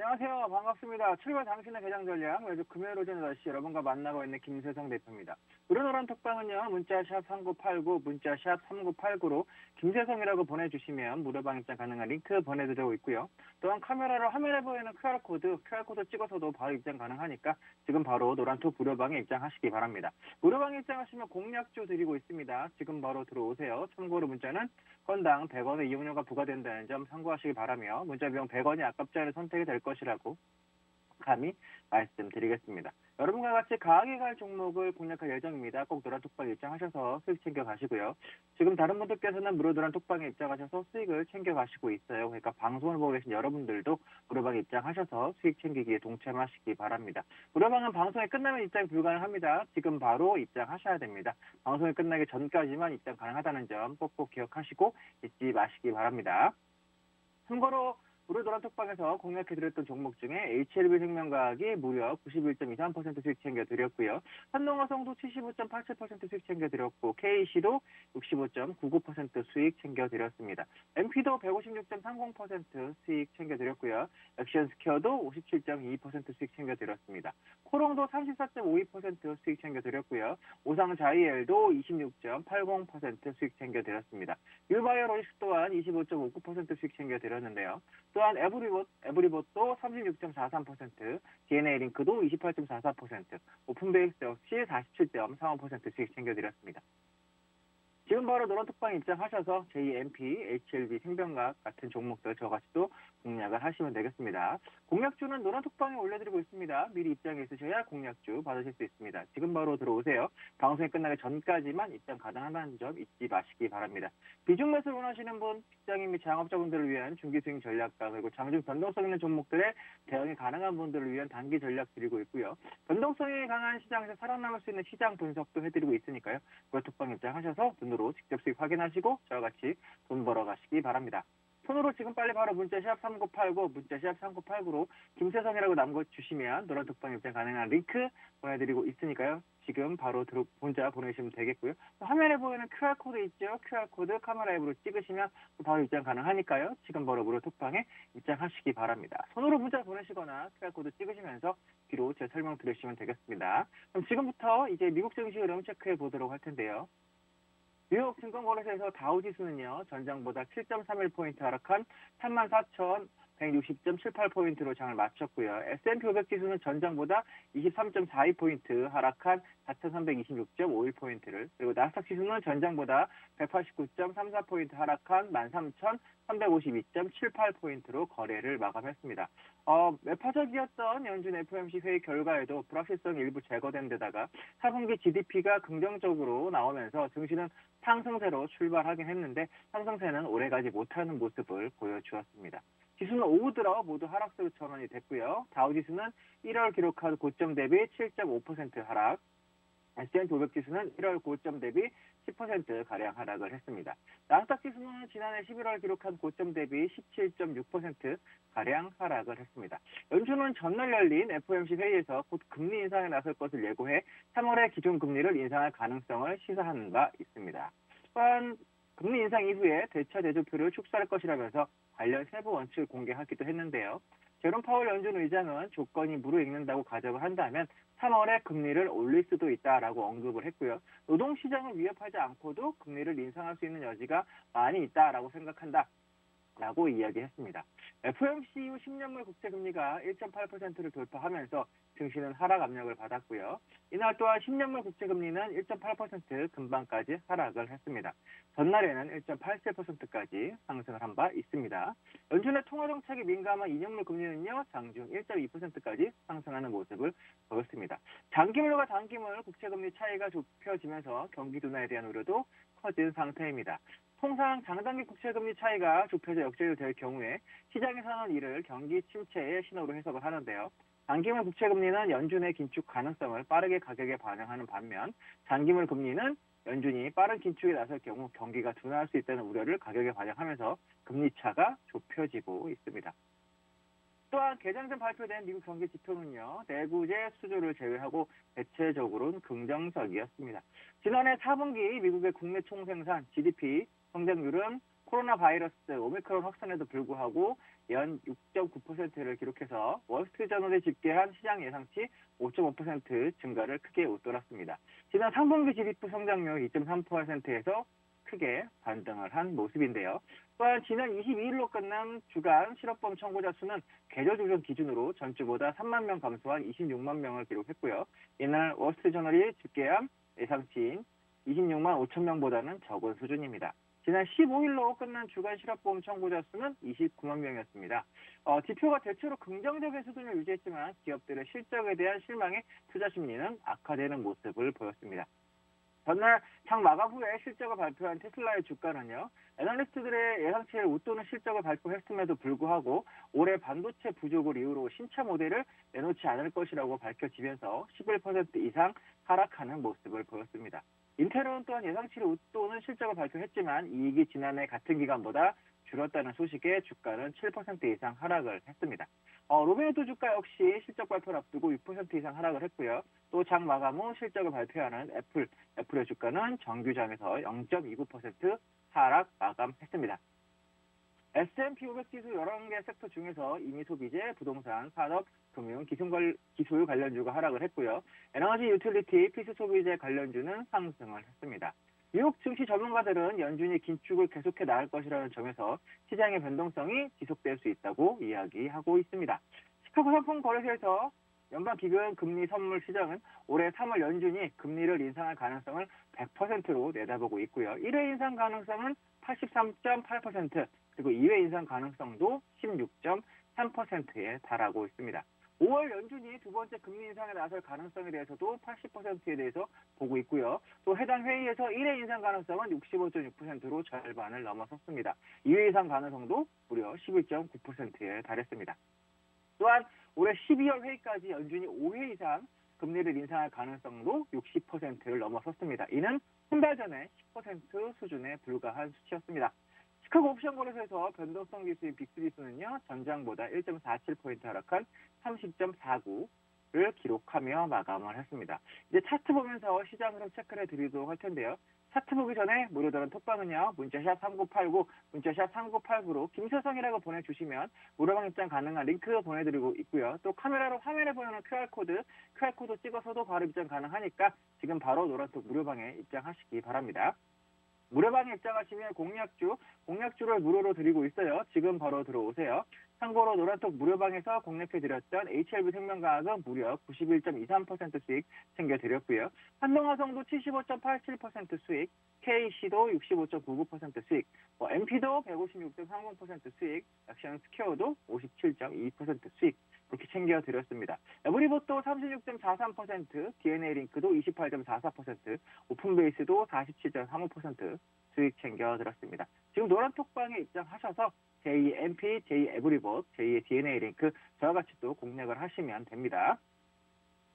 안녕하세요. 반갑습니다. 출발 당신의 개장 전략, 매주 금요일 오전 8시 여러분과 만나고 있는 김세성 대표입니다. 노란 톡방은요, 문자 샵 3989, 문자 샵 3989로 김세성이라고 보내주시면 무료방 입장 가능한 링크 보내드리고 있고요. 또한 카메라로 화면에 보이는 QR코드 찍어서도 바로 입장 가능하니까 지금 바로 노란톡 무료방에 입장하시기 바랍니다. 무료방에 입장하시면 공략주 드리고 있습니다. 지금 바로 들어오세요. 참고로 문자는 건당 100원의 이용료가 부과된다는 점 참고하시기 바라며 문자 비용 100원이 아깝지 않은 선택이 될 것이라고 감히 말씀드리겠습니다. 여러분과 같이 강하게 갈 종목을 공략할 예정입니다. 꼭 노란 톡방에 입장하셔서 수익 챙겨 가시고요. 지금 다른 분들께서는 무료 노란 톡방에 입장하셔서 수익을 챙겨 가시고 있어요. 그러니까 방송을 보고 계신 여러분들도 무료방에 입장하셔서 수익 챙기기에 동참하시기 바랍니다. 무료방은 방송이 끝나면 입장 불가능합니다. 지금 바로 입장하셔야 됩니다. 방송이 끝나기 전까지만 입장 가능하다는 점 꼭꼭 기억하시고 잊지 마시기 바랍니다. 참고로 무료 노란 톡방에서 공략해드렸던 종목 중에 HLB생명과학이 무려 91.23% 수익 챙겨드렸고요. 한농화성도 75.87% 수익 챙겨드렸고 KC도 65.99% 수익 챙겨드렸습니다. MP도 156.30% 수익 챙겨드렸고요. 액션스퀘어도 57.22% 수익 챙겨드렸습니다. 코롱도 34.52% 수익 챙겨드렸고요. 오상자이엘도 26.80% 수익 챙겨드렸습니다. 유바이오로직스 또한 25.59% 수익 챙겨드렸는데요. 또한 에브리봇도 36.43%, DNA링크도 28.44%, 오픈베이스 역시 47.35% 수익 챙겨드렸습니다. 지금 바로 노란톡방에 입장하셔서 JMP, HLB, 생명과학 같은 종목들 저같이도 공략을 하시면 되겠습니다. 공략주는 노란톡방에 올려드리고 있습니다. 미리 입장해 있으셔야 공략주 받으실 수 있습니다. 지금 바로 들어오세요. 방송이 끝나기 전까지만 입장 가능하다는 점 잊지 마시기 바랍니다. 비중 매수 원하시는 분, 직장인 및 자영업자분들을 위한 중기수익 전략과 그리고 장중 변동성 있는 종목들의 대응이 가능한 분들을 위한 단기 전략 드리고 있고요. 변동성이 강한 시장에서 살아남을 수 있는 시장 분석도 해드리고 있으니까요. 노란톡방 입장하셔서 눈으로 직접 수익 확인하시고 저와 같이 돈 벌어 가시기 바랍니다. 손으로 지금 빨리 바로 문자샵 3989, 문자샵 3989로 김세성이라고 남겨주시면 노란톡방 입장 가능한 링크 보내드리고 있으니까요. 지금 바로 문자 보내시면 되겠고요. 화면에 보이는 QR코드 있죠? QR코드 카메라 앱으로 찍으시면 바로 입장 가능하니까요. 지금 바로 무료 톡방에 입장하시기 바랍니다. 손으로 문자 보내시거나 QR코드 찍으시면서 뒤로 제 설명 들으시면 되겠습니다. 그럼 지금부터 이제 미국 증시 흐름 체크해 보도록 할 텐데요. 뉴욕 증권거래소에서 다우지수는요, 전장보다 7.31포인트 하락한 34,160.78포인트로 장을 마쳤고요. S&P 500 지수는 전장보다 23.42포인트 하락한 4,326.51포인트를, 그리고 나스닥 지수는 전장보다 189.34포인트 하락한 13,352.78포인트로 거래를 마감했습니다. 매파적이었던 연준 FOMC 회의 결과에도 불확실성이 일부 제거된 데다가 4분기 GDP가 긍정적으로 나오면서 증시는 상승세로 출발하긴 했는데 상승세는 오래가지 못하는 모습을 보여주었습니다. 지수는 오후 들어 모두 하락세로 전환이 됐고요. 다우지수는 1월 기록한 고점 대비 7.5% 하락, S&P 500 지수는 1월 고점 대비 10%가량 하락을 했습니다. 나스닥 지수는 지난해 11월 기록한 고점 대비 17.6%가량 하락을 했습니다. 연준은 전날 열린 FOMC 회의에서 곧 금리 인상에 나설 것을 예고해 3월에 기존 금리를 인상할 가능성을 시사하는 바 있습니다. 또한 금리 인상 이후에 대차 대조표를 축소할 것이라면서 관련 세부 원칙을 공개하기도 했는데요. 제롬 파월 연준 의장은 조건이 무르익는다고 가정을 한다면 3월에 금리를 올릴 수도 있다라고 언급을 했고요. 노동시장을 위협하지 않고도 금리를 인상할 수 있는 여지가 많이 있다라고 생각한다. 라고 이야기했습니다. FOMC 이후 10년물 국채금리가 1.8%를 돌파하면서 증시는 하락 압력을 받았고요. 이날 또한 10년물 국채금리는 1.8% 근방까지 하락을 했습니다. 전날에는 1.87%까지 상승을 한 바 있습니다. 연준의 통화정책에 민감한 2년물 금리는요, 장중 1.2%까지 상승하는 모습을 보였습니다. 장기물과 단기물 국채금리 차이가 좁혀지면서 경기 둔화에 대한 우려도 커진 상태입니다. 통상 장단기 국채금리 차이가 좁혀져 역전될 경우에 시장에서는 이를 경기 침체의 신호로 해석을 하는데요. 단기물 국채금리는 연준의 긴축 가능성을 빠르게 가격에 반영하는 반면 장기물 금리는 연준이 빠른 긴축에 나설 경우 경기가 둔화할 수 있다는 우려를 가격에 반영하면서 금리 차가 좁혀지고 있습니다. 또한 개장 전 발표된 미국 경기 지표는요, 내구재 수주를 제외하고 대체적으로는 긍정적이었습니다. 지난해 4분기 미국의 국내 총생산 GDP 성장률은 코로나 바이러스 오미크론 확산에도 불구하고 연 6.9%를 기록해서 월스트리트저널이 집계한 시장 예상치 5.5% 증가를 크게 웃돌았습니다. 지난 3분기 GDP 성장률 2.3%에서 크게 반등을 한 모습인데요. 또한 지난 22일로 끝난 주간 실업보험 청구자 수는 계절 조정 기준으로 전주보다 3만 명 감소한 26만 명을 기록했고요. 이날 월스트리트저널이 집계한 예상치인 26만 5천 명보다는 적은 수준입니다. 지난 15일로 끝난 주간 실업보험 청구자 수는 29만 명이었습니다. 지표가 대체로 긍정적인 수준을 유지했지만 기업들의 실적에 대한 실망에 투자 심리는 악화되는 모습을 보였습니다. 전날 장 마감 후에 실적을 발표한 테슬라의 주가는요, 애널리스트들의 예상치를 웃도는 실적을 발표했음에도 불구하고 올해 반도체 부족을 이유로 신차 모델을 내놓지 않을 것이라고 밝혀지면서 11% 이상 하락하는 모습을 보였습니다. 인텔은 또한 예상치를 웃도는 실적을 발표했지만 이익이 지난해 같은 기간보다 줄었다는 소식에 주가는 7% 이상 하락을 했습니다. 로베이도 주가 역시 실적 발표를 앞두고 6% 이상 하락을 했고요. 또 장 마감 후 실적을 발표하는 애플의 주가는 정규장에서 0.29% 하락 마감했습니다. S&P 500 지수 11개 섹터 중에서 이미 소비재, 부동산, 산업, 금융, 기술 관련주가 하락을 했고요. 에너지, 유틸리티, 필수 소비재 관련주는 상승을 했습니다. 뉴욕 증시 전문가들은 연준이 긴축을 계속해 나갈 것이라는 점에서 시장의 변동성이 지속될 수 있다고 이야기하고 있습니다. 시카고 상품 거래소에서 연방기금 금리 선물 시장은 올해 3월 연준이 금리를 인상할 가능성을 100%로 내다보고 있고요. 1회 인상 가능성은 83.8%, 그리고 2회 인상 가능성도 16.3%에 달하고 있습니다. 5월 연준이 두 번째 금리 인상에 나설 가능성에 대해서도 80%에 대해서 보고 있고요. 또 해당 회의에서 1회 인상 가능성은 65.6%로 절반을 넘어섰습니다. 2회 인상 가능성도 무려 11.9%에 달했습니다. 또한 올해 12월 회의까지 연준이 5회 이상 금리를 인상할 가능성도 60%를 넘어섰습니다. 이는 한 달 전에 10% 수준에 불과한 수치였습니다. 시카고 옵션 거래소에서 변동성 지수인 빅3지수는요, 전장보다 1.47포인트 하락한 30.49를 기록하며 마감을 했습니다. 이제 차트 보면서 시장 흐름 체크를 해드리도록 할 텐데요. 차트 보기 전에 무료들은 톡방은요, 문자샵 3989, 문자샵 3989로 김세성이라고 보내주시면 무료방 입장 가능한 링크 보내드리고 있고요. 또 카메라로 화면에 보이는 QR코드 찍어서도 바로 입장 가능하니까 지금 바로 노란톡 무료방에 입장하시기 바랍니다. 무료방에 입장하시면 공략주를 무료로 드리고 있어요. 지금 바로 들어오세요. 참고로 노란톡 무료방에서 공략해드렸던 HLB 생명과학은 무려 91.23% 수익 챙겨드렸고요. 한동화성도 75.87% 수익, KC도 65.99% 수익, MP도 156.30% 수익, 액션 스퀘어도 57.2% 수익, 그렇게 챙겨드렸습니다. 에브리봇도 36.43%, DNA 링크도 28.44%, 오픈베이스도 47.35% 수익 챙겨드렸습니다. 지금 노란톡방에 입장하셔서 제2 MP, 제2 에브리봇, 제2의 DNA 링크 저와 같이 또 공략을 하시면 됩니다.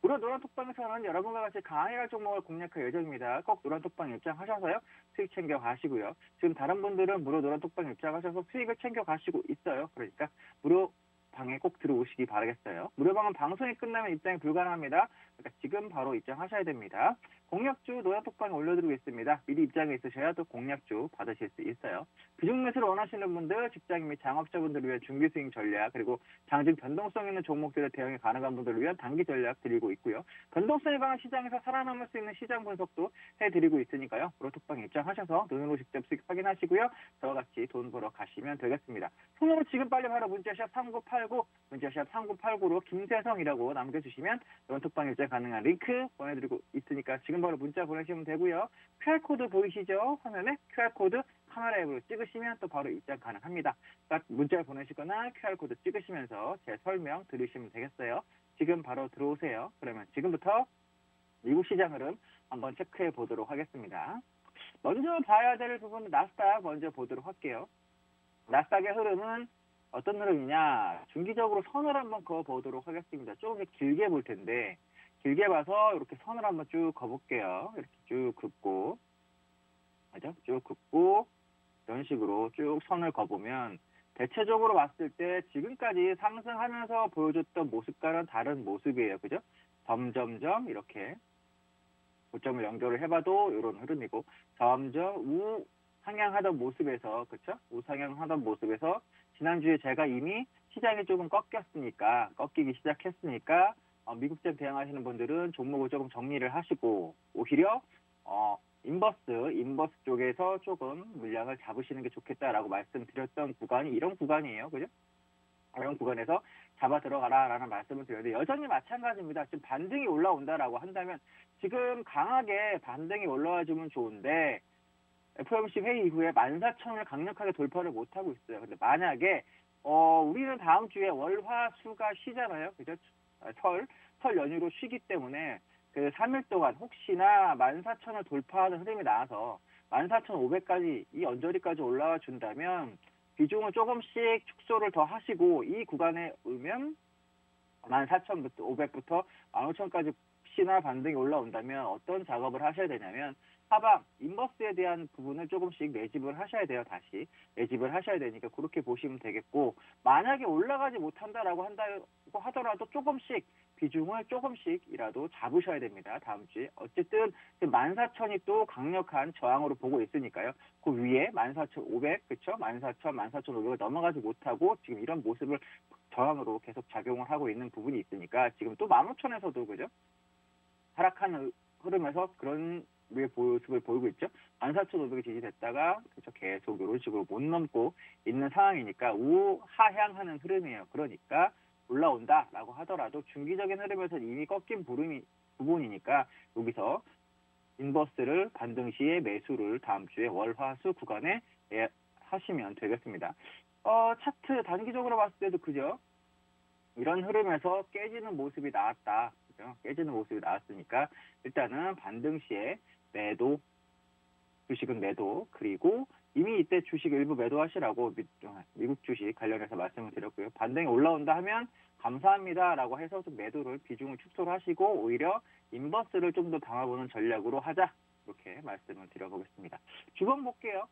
물론 노란톡방에서는 여러분과 같이 강의할 종목을 공략할 예정입니다. 꼭 노란톡방 입장하셔서요, 수익 챙겨 가시고요. 지금 다른 분들은 무료 노란톡방 입장하셔서 수익을 챙겨 가시고 있어요. 그러니까 무료 방에 꼭 들어오시기 바라겠어요. 무료방은 방송이 끝나면 입장이 불가능합니다. 그러니까 지금 바로 입장하셔야 됩니다. 공략주 노란톡방에 올려드리고 있습니다. 미리 입장해 있으셔야 또 공략주 받으실 수 있어요. 비중 매수를 원하시는 분들, 직장인 및 장업자분들을 위한 중기 수익 전략, 그리고 장중 변동성 있는 종목들의 대응이 가능한 분들을 위한 단기 전략 드리고 있고요. 변동성이 강한 시장에서 살아남을 수 있는 시장 분석도 해드리고 있으니까요. 노란톡방에 입장하셔서 눈으로 직접 수익 확인하시고요. 저와 같이 돈 벌어 가시면 되겠습니다. 손으로 지금 빨리 바로 문자샵 3989, 문자샵 3989로 김세성이라고 남겨주시면 노란톡방 입장 가능한 링크 보내드리고 있으니까 지금 바로 문자 보내시면 되고요. QR코드 보이시죠? 화면에 QR코드 카메라 앱으로 찍으시면 또 바로 입장 가능합니다. 그러니까 문자를 보내시거나 QR코드 찍으시면서 제 설명 들으시면 되겠어요. 지금 바로 들어오세요. 그러면 지금부터 미국 시장 흐름 한번 체크해 보도록 하겠습니다. 먼저 봐야 될 부분은 나스닥 먼저 보도록 할게요. 나스닥의 흐름은 어떤 흐름이냐, 중기적으로 선을 한번 그어보도록 하겠습니다. 조금 더 길게 볼 텐데, 길게 봐서 이렇게 선을 한번 쭉 그어볼게요. 이렇게 쭉 긋고, 맞아? 쭉 긋고, 이런 식으로 쭉 선을 그어보면, 대체적으로 봤을 때 지금까지 상승하면서 보여줬던 모습과는 다른 모습이에요. 그죠? 점점점 이렇게 고점을 연결을 해봐도 이런 흐름이고, 점점 우상향하던 모습에서, 그쵸? 우상향하던 모습에서 지난주에 제가 이미 시장이 조금 꺾이기 시작했으니까 미국장 대응하시는 분들은 종목을 조금 정리를 하시고 오히려 인버스 쪽에서 조금 물량을 잡으시는 게 좋겠다라고 말씀드렸던 구간이 이런 구간이에요. 그죠? 이런 구간에서 잡아 들어가라라는 말씀을 드렸는데 여전히 마찬가지입니다. 지금 반등이 올라온다라고 한다면 지금 강하게 반등이 올라와주면 좋은데 FOMC 회의 이후에 14,000을 강력하게 돌파를 못하고 있어요. 근데 만약에 우리는 다음 주에 월화수가 쉬잖아요. 그죠? 설 연휴로 쉬기 때문에 그 3일 동안 혹시나 14,000을 돌파하는 흐름이 나와서 14,500까지 이 언저리까지 올라와 준다면 비중을 조금씩 축소를 더 하시고 이 구간에 오면 14,500부터 15,000까지 혹시나 반등이 올라온다면 어떤 작업을 하셔야 되냐면 하방 인버스에 대한 부분을 조금씩 매집을 하셔야 돼요. 다시 매집을 하셔야 되니까 그렇게 보시면 되겠고 만약에 올라가지 못한다라고 한다고 하더라도 조금씩 비중을 조금씩이라도 잡으셔야 됩니다. 다음 주에 어쨌든 14,000이 또 강력한 저항으로 보고 있으니까요. 그 위에 14,500 그쵸? 14,000, 14,500을 넘어가지 못하고 지금 이런 모습을 저항으로 계속 작용을 하고 있는 부분이 있으니까 지금 또 15,000에서도 그죠? 하락하는 흐름에서 그런 모습을 보이고 있죠. 14,500이 지지됐다가 그렇죠. 계속 이런 식으로 못 넘고 있는 상황이니까 우하향하는 흐름이에요. 그러니까 올라온다라고 하더라도 중기적인 흐름에서 이미 꺾인 부분이니까 여기서 인버스를 반등 시에 매수를 다음 주에 월화수 구간에 하시면 되겠습니다. 차트 단기적으로 봤을 때도 그죠. 이런 흐름에서 깨지는 모습이 나왔다. 그죠? 깨지는 모습이 나왔으니까 일단은 반등 시에 매도, 주식은 매도, 그리고 이미 이때 주식 일부 매도하시라고 미국 주식 관련해서 말씀을 드렸고요. 반등이 올라온다 하면 감사합니다라고 해서 좀 매도를 비중을 축소를 하시고 오히려 인버스를 좀 더 담아보는 전략으로 하자. 이렇게 말씀을 드려보겠습니다. 주봉 볼게요.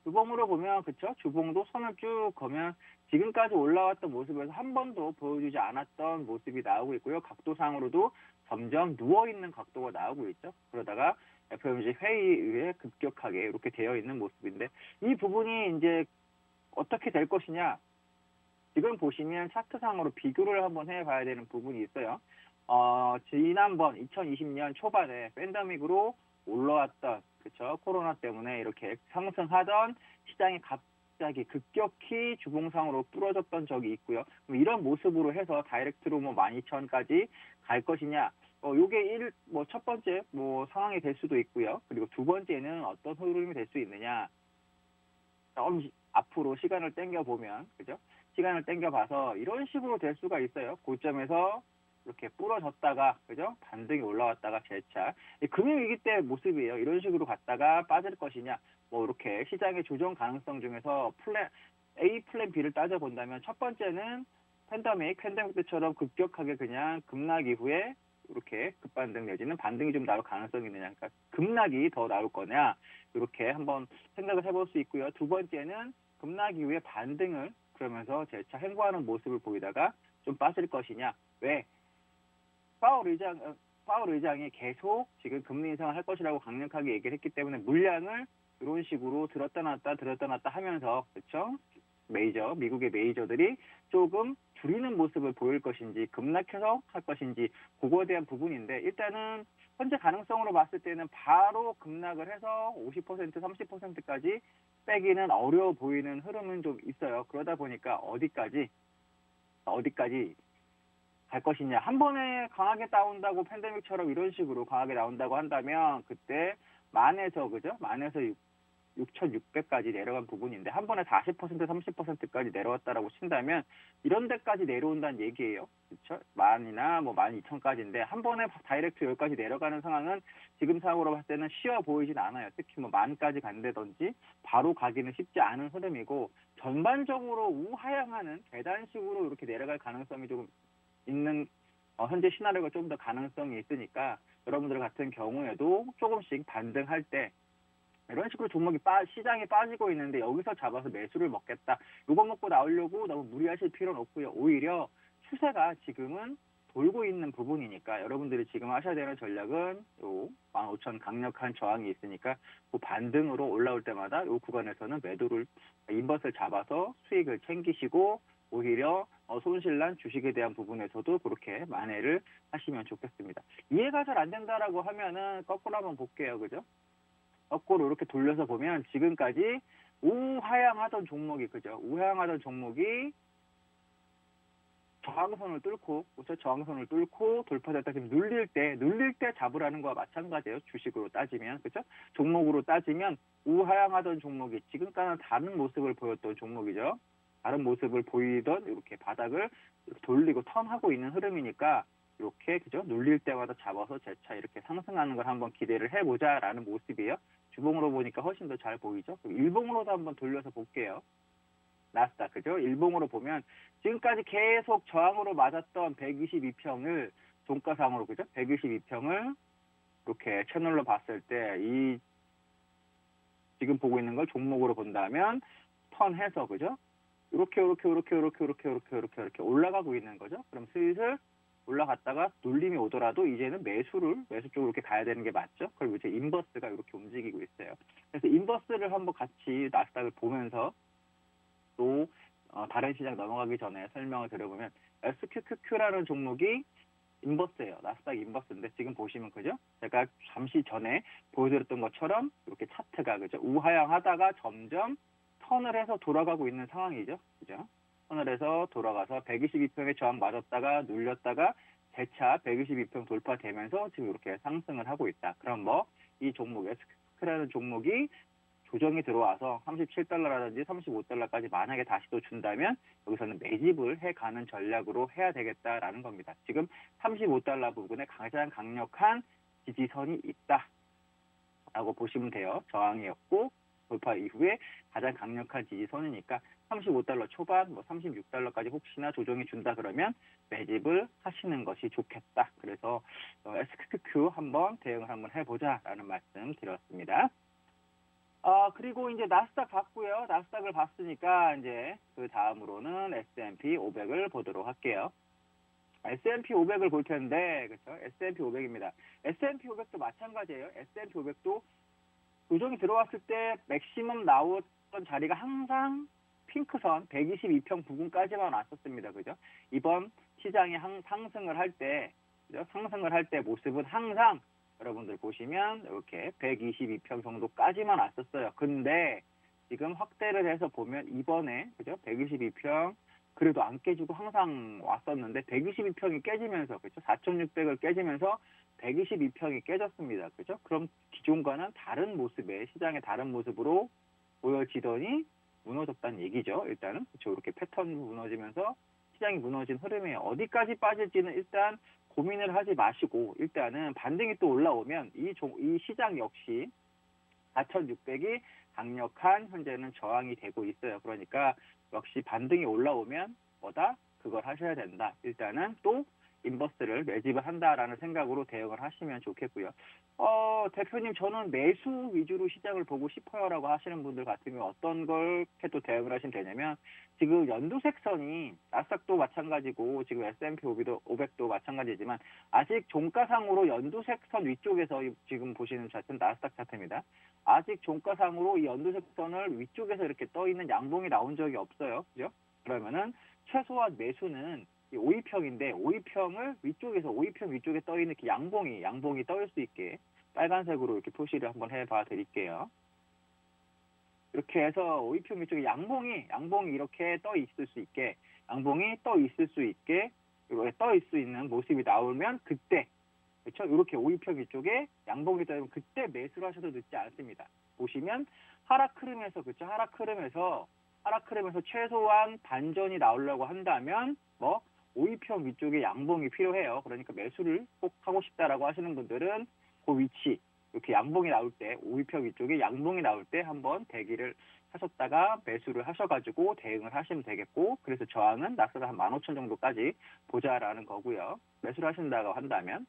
주봉으로 보면 그쵸? 주봉도 선을 쭉 거면 지금까지 올라왔던 모습에서 한 번도 보여주지 않았던 모습이 나오고 있고요. 각도상으로도 점점 누워있는 각도가 나오고 있죠. 그러다가 FOMC 회의에 급격하게 이렇게 되어 있는 모습인데 이 부분이 이제 어떻게 될 것이냐 지금 보시면 차트상으로 비교를 한번 해봐야 되는 부분이 있어요. 지난번 2020년 초반에 팬데믹으로 올라왔던 그렇죠. 코로나 때문에 이렇게 상승하던 시장이 갑자기 급격히 주봉상으로 부러졌던 적이 있고요. 이런 모습으로 해서 다이렉트로 12,000까지 갈 것이냐? 요게 첫 번째 상황이 될 수도 있고요. 그리고 두 번째는 어떤 흐름이 될 수 있느냐? 앞으로 시간을 당겨보면, 그죠? 시간을 당겨봐서 이런 식으로 될 수가 있어요. 고점에서 이렇게 부러졌다가, 그죠? 반등이 올라왔다가 재차. 금융위기 때 모습이에요. 이런 식으로 갔다가 빠질 것이냐. 이렇게 시장의 조정 가능성 중에서 플랜 A, 플랜 B를 따져본다면 첫 번째는 팬데믹 때처럼 급격하게 그냥 급락 이후에 이렇게 급반등 내지는 반등이 좀 나올 가능성이 있느냐. 그러니까 급락이 더 나올 거냐. 이렇게 한번 생각을 해볼 수 있고요. 두 번째는 급락 이후에 반등을 그러면서 재차 횡보하는 모습을 보이다가 좀 빠질 것이냐. 왜? 파월 의장이 계속 지금 금리 인상을 할 것이라고 강력하게 얘기를 했기 때문에 물량을 이런 식으로 들었다 놨다 하면서 그렇죠? 미국의 메이저들이 조금 줄이는 모습을 보일 것인지 급락해서 할 것인지 그거에 대한 부분인데 일단은 현재 가능성으로 봤을 때는 바로 급락을 해서 50%, 30%까지 빼기는 어려워 보이는 흐름은 좀 있어요. 그러다 보니까 어디까지 갈 것이냐. 한 번에 강하게 나온다고 팬데믹처럼 이런 식으로 강하게 나온다고 한다면 그때 만에서 6,600까지 내려간 부분인데 한 번에 40%, 30%까지 내려왔다라고 친다면 이런 데까지 내려온다는 얘기예요. 그렇죠? 만이나 12,000까지인데 한 번에 다이렉트 여기까지 내려가는 상황은 지금 상황으로 봤을 때는 쉬워 보이진 않아요. 특히 만까지 간다든지 바로 가기는 쉽지 않은 흐름이고 전반적으로 우하향하는 계단식으로 이렇게 내려갈 가능성이 조금 있는 현재 시나리오가 좀 더 가능성이 있으니까 여러분들 같은 경우에도 조금씩 반등할 때 이런 식으로 종목이 시장에 빠지고 있는데 여기서 잡아서 매수를 먹겠다. 이거 먹고 나오려고 너무 무리하실 필요는 없고요. 오히려 추세가 지금은 돌고 있는 부분이니까 여러분들이 지금 하셔야 되는 전략은 요 15,000 강력한 저항이 있으니까 그 반등으로 올라올 때마다 요 구간에서는 매도를 인버스를 잡아서 수익을 챙기시고 오히려 손실난 주식에 대한 부분에서도 그렇게 만회를 하시면 좋겠습니다. 이해가 잘 안 된다라고 하면은 거꾸로 한번 볼게요. 그죠? 거꾸로 이렇게 돌려서 보면 지금까지 우하향하던 종목이 그죠? 우하향하던 종목이 저항선을 뚫고, 그렇죠? 저항선을 뚫고 돌파됐다 지금 눌릴 때 잡으라는 거와 마찬가지예요. 주식으로 따지면, 그렇죠? 종목으로 따지면 우하향하던 종목이 지금까지는 다른 모습을 보였던 종목이죠. 다른 모습을 보이던 이렇게 바닥을 이렇게 돌리고 턴하고 있는 흐름이니까 이렇게 그죠? 눌릴 때마다 잡아서 재차 이렇게 상승하는 걸 한번 기대를 해보자라는 모습이에요. 주봉으로 보니까 훨씬 더 잘 보이죠? 그럼 일봉으로도 한번 돌려서 볼게요. 나스닥 그죠? 일봉으로 보면 지금까지 계속 저항으로 맞았던 122평을 종가상으로 그죠? 122평을 이렇게 채널로 봤을 때 이 지금 보고 있는 걸 종목으로 본다면 턴해서 그죠? 이렇게 올라가고 있는 거죠. 그럼 슬슬 올라갔다가 눌림이 오더라도 이제는 매수 쪽으로 이렇게 가야 되는 게 맞죠. 그리고 이제 인버스가 이렇게 움직이고 있어요. 그래서 인버스를 한번 같이 나스닥을 보면서 또 다른 시장 넘어가기 전에 설명을 드려보면 SQQQ라는 종목이 인버스예요. 나스닥 인버스인데 지금 보시면 그죠? 제가 잠시 전에 보여드렸던 것처럼 이렇게 차트가 그죠? 우하향하다가 점점 턴을 해서 돌아가고 있는 상황이죠. 그죠? 턴을 해서 돌아가서 122평에 저항 맞았다가 눌렸다가 재차 122평 돌파되면서 지금 이렇게 상승을 하고 있다. 그럼 뭐 이 종목 SQQQ라는 종목이 조정이 들어와서 37달러라든지 35달러까지 만약에 다시 또 준다면 여기서는 매집을 해가는 전략으로 해야 되겠다라는 겁니다. 지금 35달러 부분에 가장 강력한 지지선이 있다라고 보시면 돼요. 저항이었고 돌파 이후에 가장 강력한 지지선이니까 35달러 초반, 36달러까지 혹시나 조정이 준다 그러면 매집을 하시는 것이 좋겠다. 그래서 SQQQ 한번 대응을 한번 해보자라는 말씀 드렸습니다. 그리고 이제 나스닥 봤고요. 나스닥을 봤으니까 이제 그 다음으로는 S&P 500을 보도록 할게요. S&P 500을 볼 텐데, 그렇죠? S&P 500입니다. S&P 500도 마찬가지예요. S&P 500도 조정이 들어왔을 때 맥시멈 나왔던 자리가 항상 핑크선 122평 부근까지만 왔었습니다. 그죠? 이번 시장이 상승을 할 때, 그죠? 상승을 할 때 모습은 항상 여러분들 보시면 이렇게 122평 정도까지만 왔었어요. 근데 지금 확대를 해서 보면 이번에 그죠? 122평 그래도 안 깨지고 항상 왔었는데 122평이 깨지면서 그죠? 4,600을 깨지면서 122평이 깨졌습니다. 그죠? 그럼 기존과는 다른 모습의 시장의 다른 모습으로 보여지더니 무너졌다는 얘기죠. 일단은 그렇죠. 이렇게 패턴 무너지면서 시장이 무너진 흐름에 어디까지 빠질지는 일단 고민을 하지 마시고 일단은 반등이 또 올라오면 이 시장 역시 4,600이 강력한 현재는 저항이 되고 있어요. 그러니까 역시 반등이 올라오면 뭐다? 그걸 하셔야 된다. 일단은 또 인버스를 매집을 한다라는 생각으로 대응을 하시면 좋겠고요. 대표님 저는 매수 위주로 시장을 보고 싶어요라고 하시는 분들 같은 경우 어떤 걸 또 대응을 하시면 되냐면 지금 연두색선이 나스닥도 마찬가지고 지금 S&P 500도 마찬가지지만 아직 종가상으로 연두색선 위쪽에서 지금 보시는 차트는 나스닥 차트입니다. 아직 종가상으로 이 연두색선을 위쪽에서 이렇게 떠 있는 양봉이 나온 적이 없어요. 그죠? 그러면은 최소한 매수는 5위평인데 5위평을 위쪽에서 5위평 위쪽에 떠 있는 그 양봉이 떠 있을 수 있게 빨간색으로 이렇게 표시를 한번 해봐 드릴게요. 이렇게 해서 5위평 위쪽에 양봉이 이렇게 떠 있을 수 있게 양봉이 떠 있을 수 있게 이렇게 떠 있을 수 있는 모습이 나오면 그때 그렇죠? 이렇게 5위평 위쪽에 양봉이 떠 있으면 그때 매수를 하셔도 늦지 않습니다. 보시면 하락 흐름에서 그렇죠? 하락 흐름에서 최소한 반전이 나오려고 한다면 5위평 위쪽에 양봉이 필요해요. 그러니까 매수를 꼭 하고 싶다라고 하시는 분들은 그 위치 이렇게 양봉이 나올 때 5위평 위쪽에 양봉이 나올 때 한번 대기를 하셨다가 매수를 하셔가지고 대응을 하시면 되겠고 그래서 저항은 낙서가 한 15,000 정도까지 보자라는 거고요. 매수를 하신다고 한다면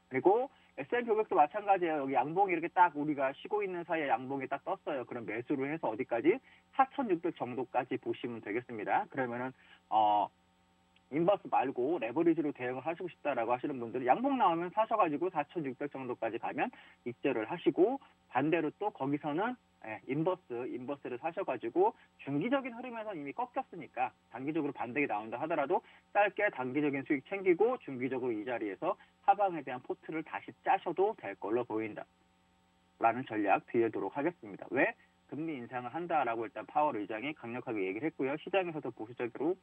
그리고 S&P 500도 마찬가지예요. 여기 양봉이 이렇게 딱 우리가 쉬고 있는 사이에 양봉이 딱 떴어요. 그럼 매수를 해서 어디까지? 4,600 정도까지 보시면 되겠습니다. 그러면은 인버스 말고 레버리지로 대응을 하시고 싶다라고 하시는 분들은 양봉 나오면 사셔가지고 4,600 정도까지 가면 익절을 하시고, 반대로 또 거기서는 인버스를 사셔가지고 중기적인 흐름에서 이미 꺾였으니까 단기적으로 반등이 나온다 하더라도 짧게 단기적인 수익 챙기고 중기적으로 이 자리에서 하방에 대한 포트를 다시 짜셔도 될 걸로 보인다 라는 전략 드리도록 하겠습니다. 왜? 금리 인상을 한다라고 일단 파월 의장이 강력하게 얘기를 했고요. 시장에서도 보수적으로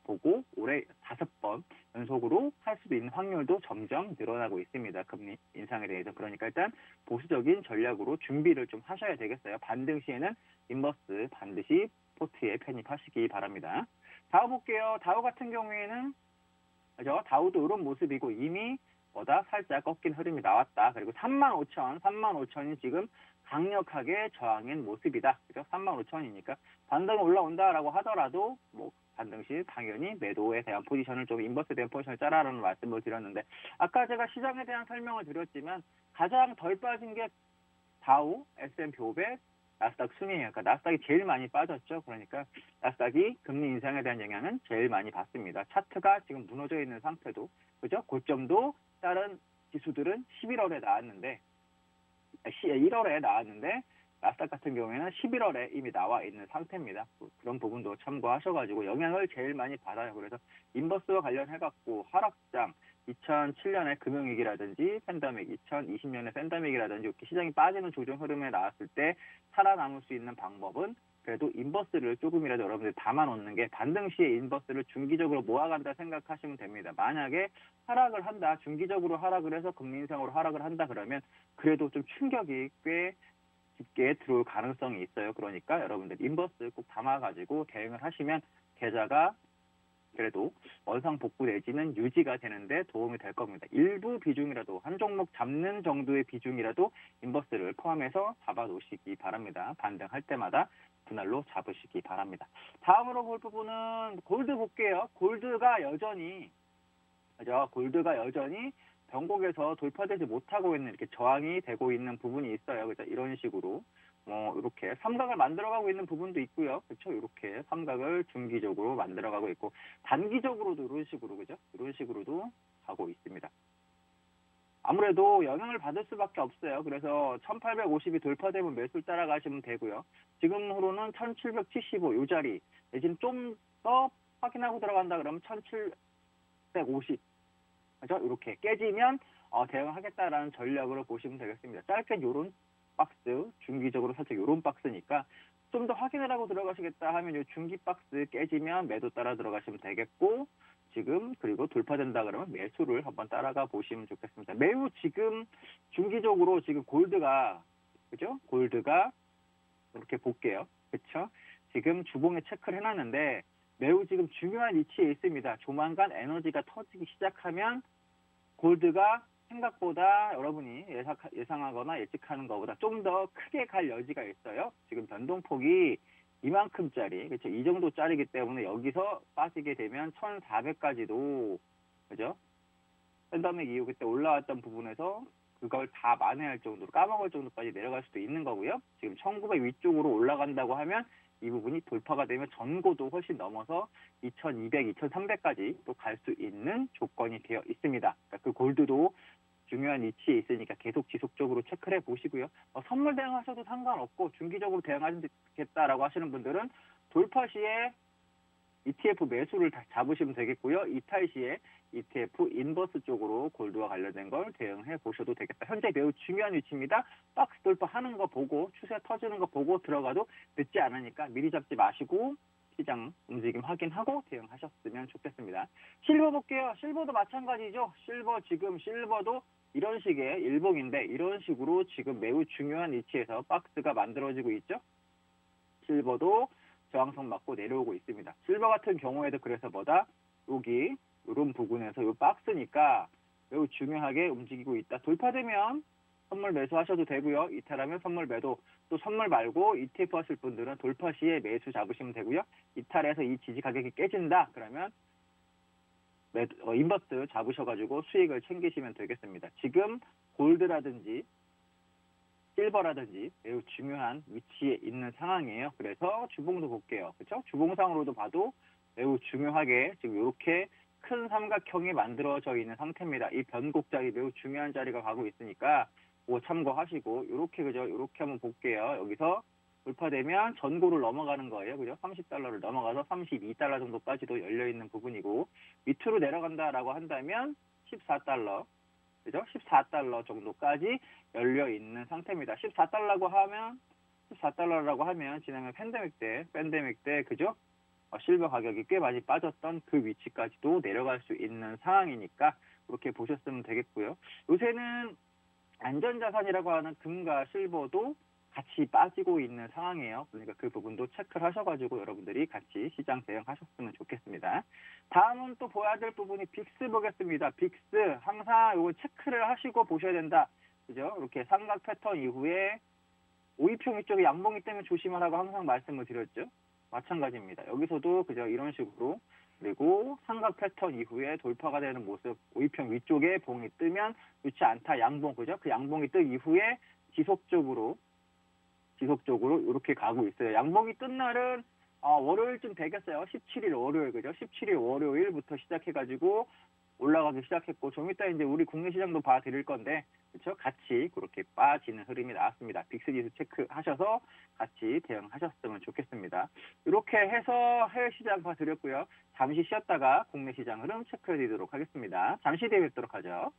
보고 올해 5번 연속으로 할 수도 있는 확률도 점점 늘어나고 있습니다. 금리 인상에 대해서. 그러니까 일단 보수적인 전략으로 준비를 좀 하셔야 되겠어요. 반등 시에는 인버스 반드시 포트에 편입하시기 바랍니다. 다우 볼게요. 다우 같은 경우에는 그죠? 다우도 이런 모습이고 이미 보다 살짝 꺾인 흐름이 나왔다. 그리고 35,000이 지금 강력하게 저항인 모습이다. 그죠? 35,000이니까 반등 올라온다라고 하더라도 뭐 반등 시 당연히 매도에 대한 포지션을 좀 인버스에 대한 포지션을 짜라라는 말씀을 드렸는데, 아까 제가 시장에 대한 설명을 드렸지만 가장 덜 빠진 게 다우, S&P 500, 나스닥 순이에요. 그러니까 나스닥이 제일 많이 빠졌죠. 그러니까 나스닥이 금리 인상에 대한 영향은 제일 많이 받습니다. 차트가 지금 무너져 있는 상태도, 그죠? 고점도 다른 지수들은 1월에 나왔는데 나스닥 같은 경우에는 11월에 이미 나와 있는 상태입니다. 그런 부분도 참고하셔가지고 영향을 제일 많이 받아요. 그래서 인버스와 관련해갖고 하락장, 2007년의 금융위기라든지 팬데믹, 2020년의 팬데믹이라든지 이렇게 시장이 빠지는 조정 흐름에 나왔을 때 살아남을 수 있는 방법은 그래도 인버스를 조금이라도 여러분들 담아놓는 게, 반등 시에 인버스를 중기적으로 모아간다 생각하시면 됩니다. 만약에 하락을 한다, 중기적으로 하락을 해서 금리 인상으로 하락을 한다 그러면 그래도 좀 충격이 꽤 깊게 들어올 가능성이 있어요. 그러니까 여러분들 인버스 꼭 담아가지고 대응을 하시면 계좌가 그래도 원상 복구 내지는 유지가 되는데 도움이 될 겁니다. 일부 비중이라도, 한 종목 잡는 정도의 비중이라도 인버스를 포함해서 잡아 놓으시기 바랍니다. 반등할 때마다 분할로 잡으시기 바랍니다. 다음으로 볼 부분은 골드 볼게요. 골드가 여전히 변곡에서 돌파되지 못하고 있는, 이렇게 저항이 되고 있는 부분이 있어요. 그죠? 이런 식으로 이렇게 삼각을 만들어가고 있는 부분도 있고요. 그렇죠? 이렇게 삼각을 중기적으로 만들어가고 있고, 단기적으로도 이런 식으로, 그죠? 이런 식으로도 가고 있습니다. 아무래도 영향을 받을 수밖에 없어요. 그래서 1850이 돌파되면 매수를 따라가시면 되고요. 지금으로는 1775 이 자리, 내지는 좀 더 확인하고 들어간다 그러면 1750, 그죠? 이렇게 깨지면 대응하겠다라는 전략으로 보시면 되겠습니다. 짧게 요런 박스, 중기적으로 살짝 요런 박스니까 좀 더 확인을 하고 들어가시겠다 하면 요 중기 박스 깨지면 매도 따라 들어가시면 되겠고, 지금 그리고 돌파된다 그러면 매수를 한번 따라가 보시면 좋겠습니다. 매우 지금 중기적으로 지금 골드가, 그죠? 골드가 이렇게 볼게요. 그렇죠? 지금 주봉에 체크를 해놨는데 매우 지금 중요한 위치에 있습니다. 조만간 에너지가 터지기 시작하면 골드가 생각보다 여러분이 예상하거나 예측하는 것보다 좀 더 크게 갈 여지가 있어요. 지금 변동폭이 이만큼짜리, 그렇죠? 이 정도짜리이기 때문에 여기서 빠지게 되면 1400까지도, 그죠? 팬데믹 이후 그때 올라왔던 부분에서 그걸 다 만회할 정도로, 까먹을 정도까지 내려갈 수도 있는 거고요. 지금 1900 위쪽으로 올라간다고 하면 이 부분이 돌파가 되면 전고도 훨씬 넘어서 2200, 2300까지 또 갈 수 있는 조건이 되어 있습니다. 그러니까 그 골드도 중요한 위치에 있으니까 계속 지속적으로 체크를 해보시고요. 선물 대응하셔도 상관없고 중기적으로 대응하시겠다라고 하시는 분들은 돌파 시에 ETF 매수를 다 잡으시면 되겠고요. 이탈 시에 ETF 인버스 쪽으로 골드와 관련된 걸 대응해 보셔도 되겠다. 현재 매우 중요한 위치입니다. 박스 돌파하는 거 보고, 추세 터지는 거 보고 들어가도 늦지 않으니까 미리 잡지 마시고 시장 움직임 확인하고 대응하셨으면 좋겠습니다. 실버 볼게요. 실버도 마찬가지죠. 실버도 이런 식의 일봉인데 이런 식으로 지금 매우 중요한 위치에서 박스가 만들어지고 있죠. 실버도 저항선 맞고 내려오고 있습니다. 실버 같은 경우에도 그래서 여기 이런 부분에서 이 박스니까 매우 중요하게 움직이고 있다. 돌파되면 선물 매수하셔도 되고요. 이탈하면 선물 매도, 또 선물 말고 ETF 하실 분들은 돌파 시에 매수 잡으시면 되고요. 이탈해서 이 지지 가격이 깨진다 그러면 인버스 잡으셔가지고 수익을 챙기시면 되겠습니다. 지금 골드라든지 실버라든지 매우 중요한 위치에 있는 상황이에요. 그래서 주봉도 볼게요. 그렇죠? 주봉상으로도 봐도 매우 중요하게 지금 이렇게 큰 삼각형이 만들어져 있는 상태입니다. 이 변곡 자리 매우 중요한 자리가 가고 있으니까 그거 참고하시고 이렇게 그죠? 이렇게 한번 볼게요. 여기서 돌파되면 전고를 넘어가는 거예요. 그죠? 30달러를 넘어가서 32달러 정도까지도 열려 있는 부분이고 밑으로 내려간다라고 한다면 14달러 그죠? 14달러 정도까지 열려 있는 상태입니다. 14달러라고 하면 지난해 팬데믹 때 그죠? 실버 가격이 꽤 많이 빠졌던 그 위치까지도 내려갈 수 있는 상황이니까 그렇게 보셨으면 되겠고요. 요새는 안전자산이라고 하는 금과 실버도 같이 빠지고 있는 상황이에요. 그러니까 그 부분도 체크를 하셔가지고 여러분들이 같이 시장 대응하셨으면 좋겠습니다. 다음은 또 보아야 될 부분이 빅스 보겠습니다. 빅스 항상 이거 체크를 하시고 보셔야 된다. 그죠? 이렇게 삼각 패턴 이후에 오이평 이쪽에 양봉이 때문에 조심하라고 항상 말씀을 드렸죠. 마찬가지입니다. 여기서도 그죠? 이런 식으로 그리고 삼각 패턴 이후에 돌파가 되는 모습, 오이평 위쪽에 봉이 뜨면 좋지 않다. 양봉 그죠? 그 양봉이 뜬 이후에 지속적으로 이렇게 가고 있어요. 양봉이 뜬 날은 월요일쯤 되겠어요. 17일 월요일 그죠? 17일 월요일부터 시작해가지고 올라가기 시작했고 좀 이따 이제 우리 국내 시장도 봐드릴 건데 그렇죠? 같이 그렇게 빠지는 흐름이 나왔습니다. 빅스 지수 체크하셔서 같이 대응하셨으면 좋겠습니다. 이렇게 해서 해외 시장 봐드렸고요. 잠시 쉬었다가 국내 시장 흐름 체크해드리도록 하겠습니다. 잠시 뒤에 뵙도록 하죠.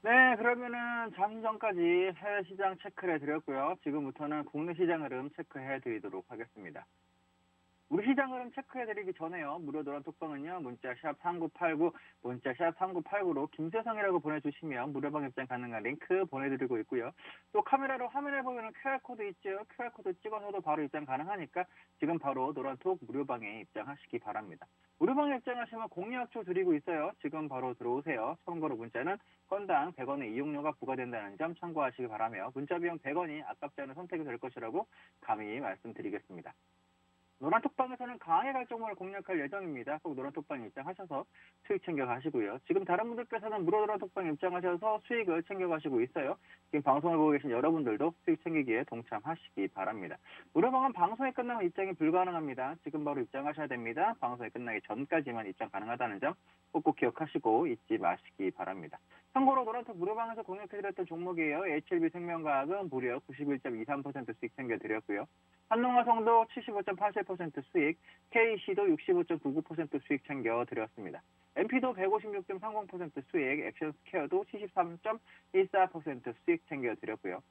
네, 그러면은 잠시 전까지 해외 시장 체크를 해드렸고요. 지금부터는 국내 시장 흐름 체크해드리도록 하겠습니다. 우리 시장 흐름 체크해드리기 전에요. 무료 노란 톡방은요. 문자 샵 3989, 문자 샵 3989로 김세성이라고 보내주시면 무료방 입장 가능한 링크 보내드리고 있고요. 또 카메라로 화면에 보이는 QR코드 있죠. QR코드 찍어서도 바로 입장 가능하니까 지금 바로 노란톡 무료방에 입장하시기 바랍니다. 무료방에 입장하시면 공유학초 드리고 있어요. 지금 바로 들어오세요. 참고로 문자는 건당 100원의 이용료가 부과된다는 점 참고하시기 바라며 문자 비용 100원이 아깝지 않은 선택이 될 것이라고 감히 말씀드리겠습니다. 노란톡방에서는 강하게 갈 정보를 공략할 예정입니다. 꼭 노란톡방에 입장하셔서 수익 챙겨가시고요. 지금 다른 분들께서는 무료 노란톡방에 입장하셔서 수익을 챙겨가시고 있어요. 지금 방송을 보고 계신 여러분들도 수익 챙기기에 동참하시기 바랍니다. 무료방은 방송이 끝나면 입장이 불가능합니다. 지금 바로 입장하셔야 됩니다. 방송이 끝나기 전까지만 입장 가능하다는 점 꼭꼭 기억하시고 잊지 마시기 바랍니다. 참고로 노란톡 무료방에서 공략해드렸던 종목이에요. HLB 생명과학은 무려 91.23% 수익 챙겨드렸고요. 한농화성도 75.87% 수익, KC도 65.99% 수익 챙겨드렸습니다. MP도 156.30% 수익, 액션스퀘어도 73.14% 수익 챙겨드렸고요.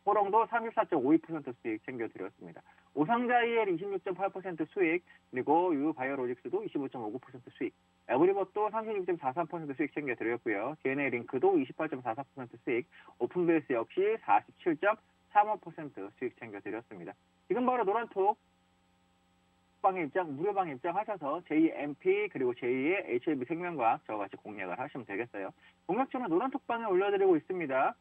호롱도 34.52% 수익 챙겨드렸습니다. 오상자이엘 26.8% 수익, 그리고 유바이오로직스도 25.59% 수익, 에브리버도 36.43% 수익 챙겨드렸고요. DNA 링크도 28.44% 수익, 오픈베이스 역시 47.35% 수익 챙겨드렸습니다. 지금 바로 노란톡 방에 무료방에 입장하셔서 제2MP 그리고 제2의 HLB 생명과학 저와 같이 공략을 하시면 되겠어요. 공략주는 노란톡방에 올려드리고 있습니다.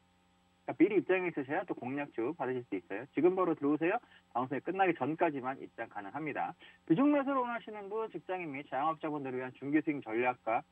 미리 입장해 있으셔야 또 공략주 받으실 수 있어요. 지금 바로 들어오세요. 방송이 끝나기 전까지만 입장 가능합니다. 비중 매수를 원하시는 분, 직장인 및 자영업자분들을 위한 중기수익 전략과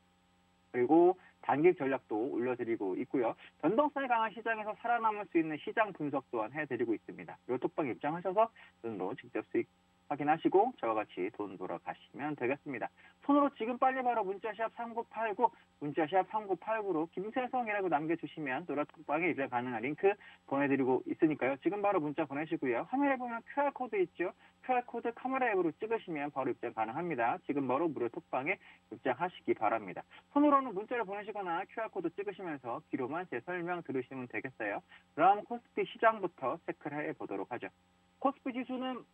그리고 단기 전략도 올려드리고 있고요. 변동성이 강한 시장에서 살아남을 수 있는 시장 분석 또한 해드리고 있습니다. 이 톡방 입장하셔서 또 직접 수익 확인하시고 저와 같이 돈 돌아가시면 되겠습니다. 손으로 지금 빨리 바로 문자샵 3989, 문자샵 3989로 김세성이라고 남겨주시면 노란톡방에 입장 가능한 링크 보내드리고 있으니까요. 지금 바로 문자 보내시고요. 화면에 보면 QR코드 있죠? QR코드 카메라 앱으로 찍으시면 바로 입장 가능합니다. 지금 바로 무료 톡방에 입장하시기 바랍니다. 손으로는 문자를 보내시거나 QR코드 찍으시면서 뒤로만 제 설명 들으시면 되겠어요. 그럼 코스피 시장부터 체크를 해보도록 하죠. 코스피 지수는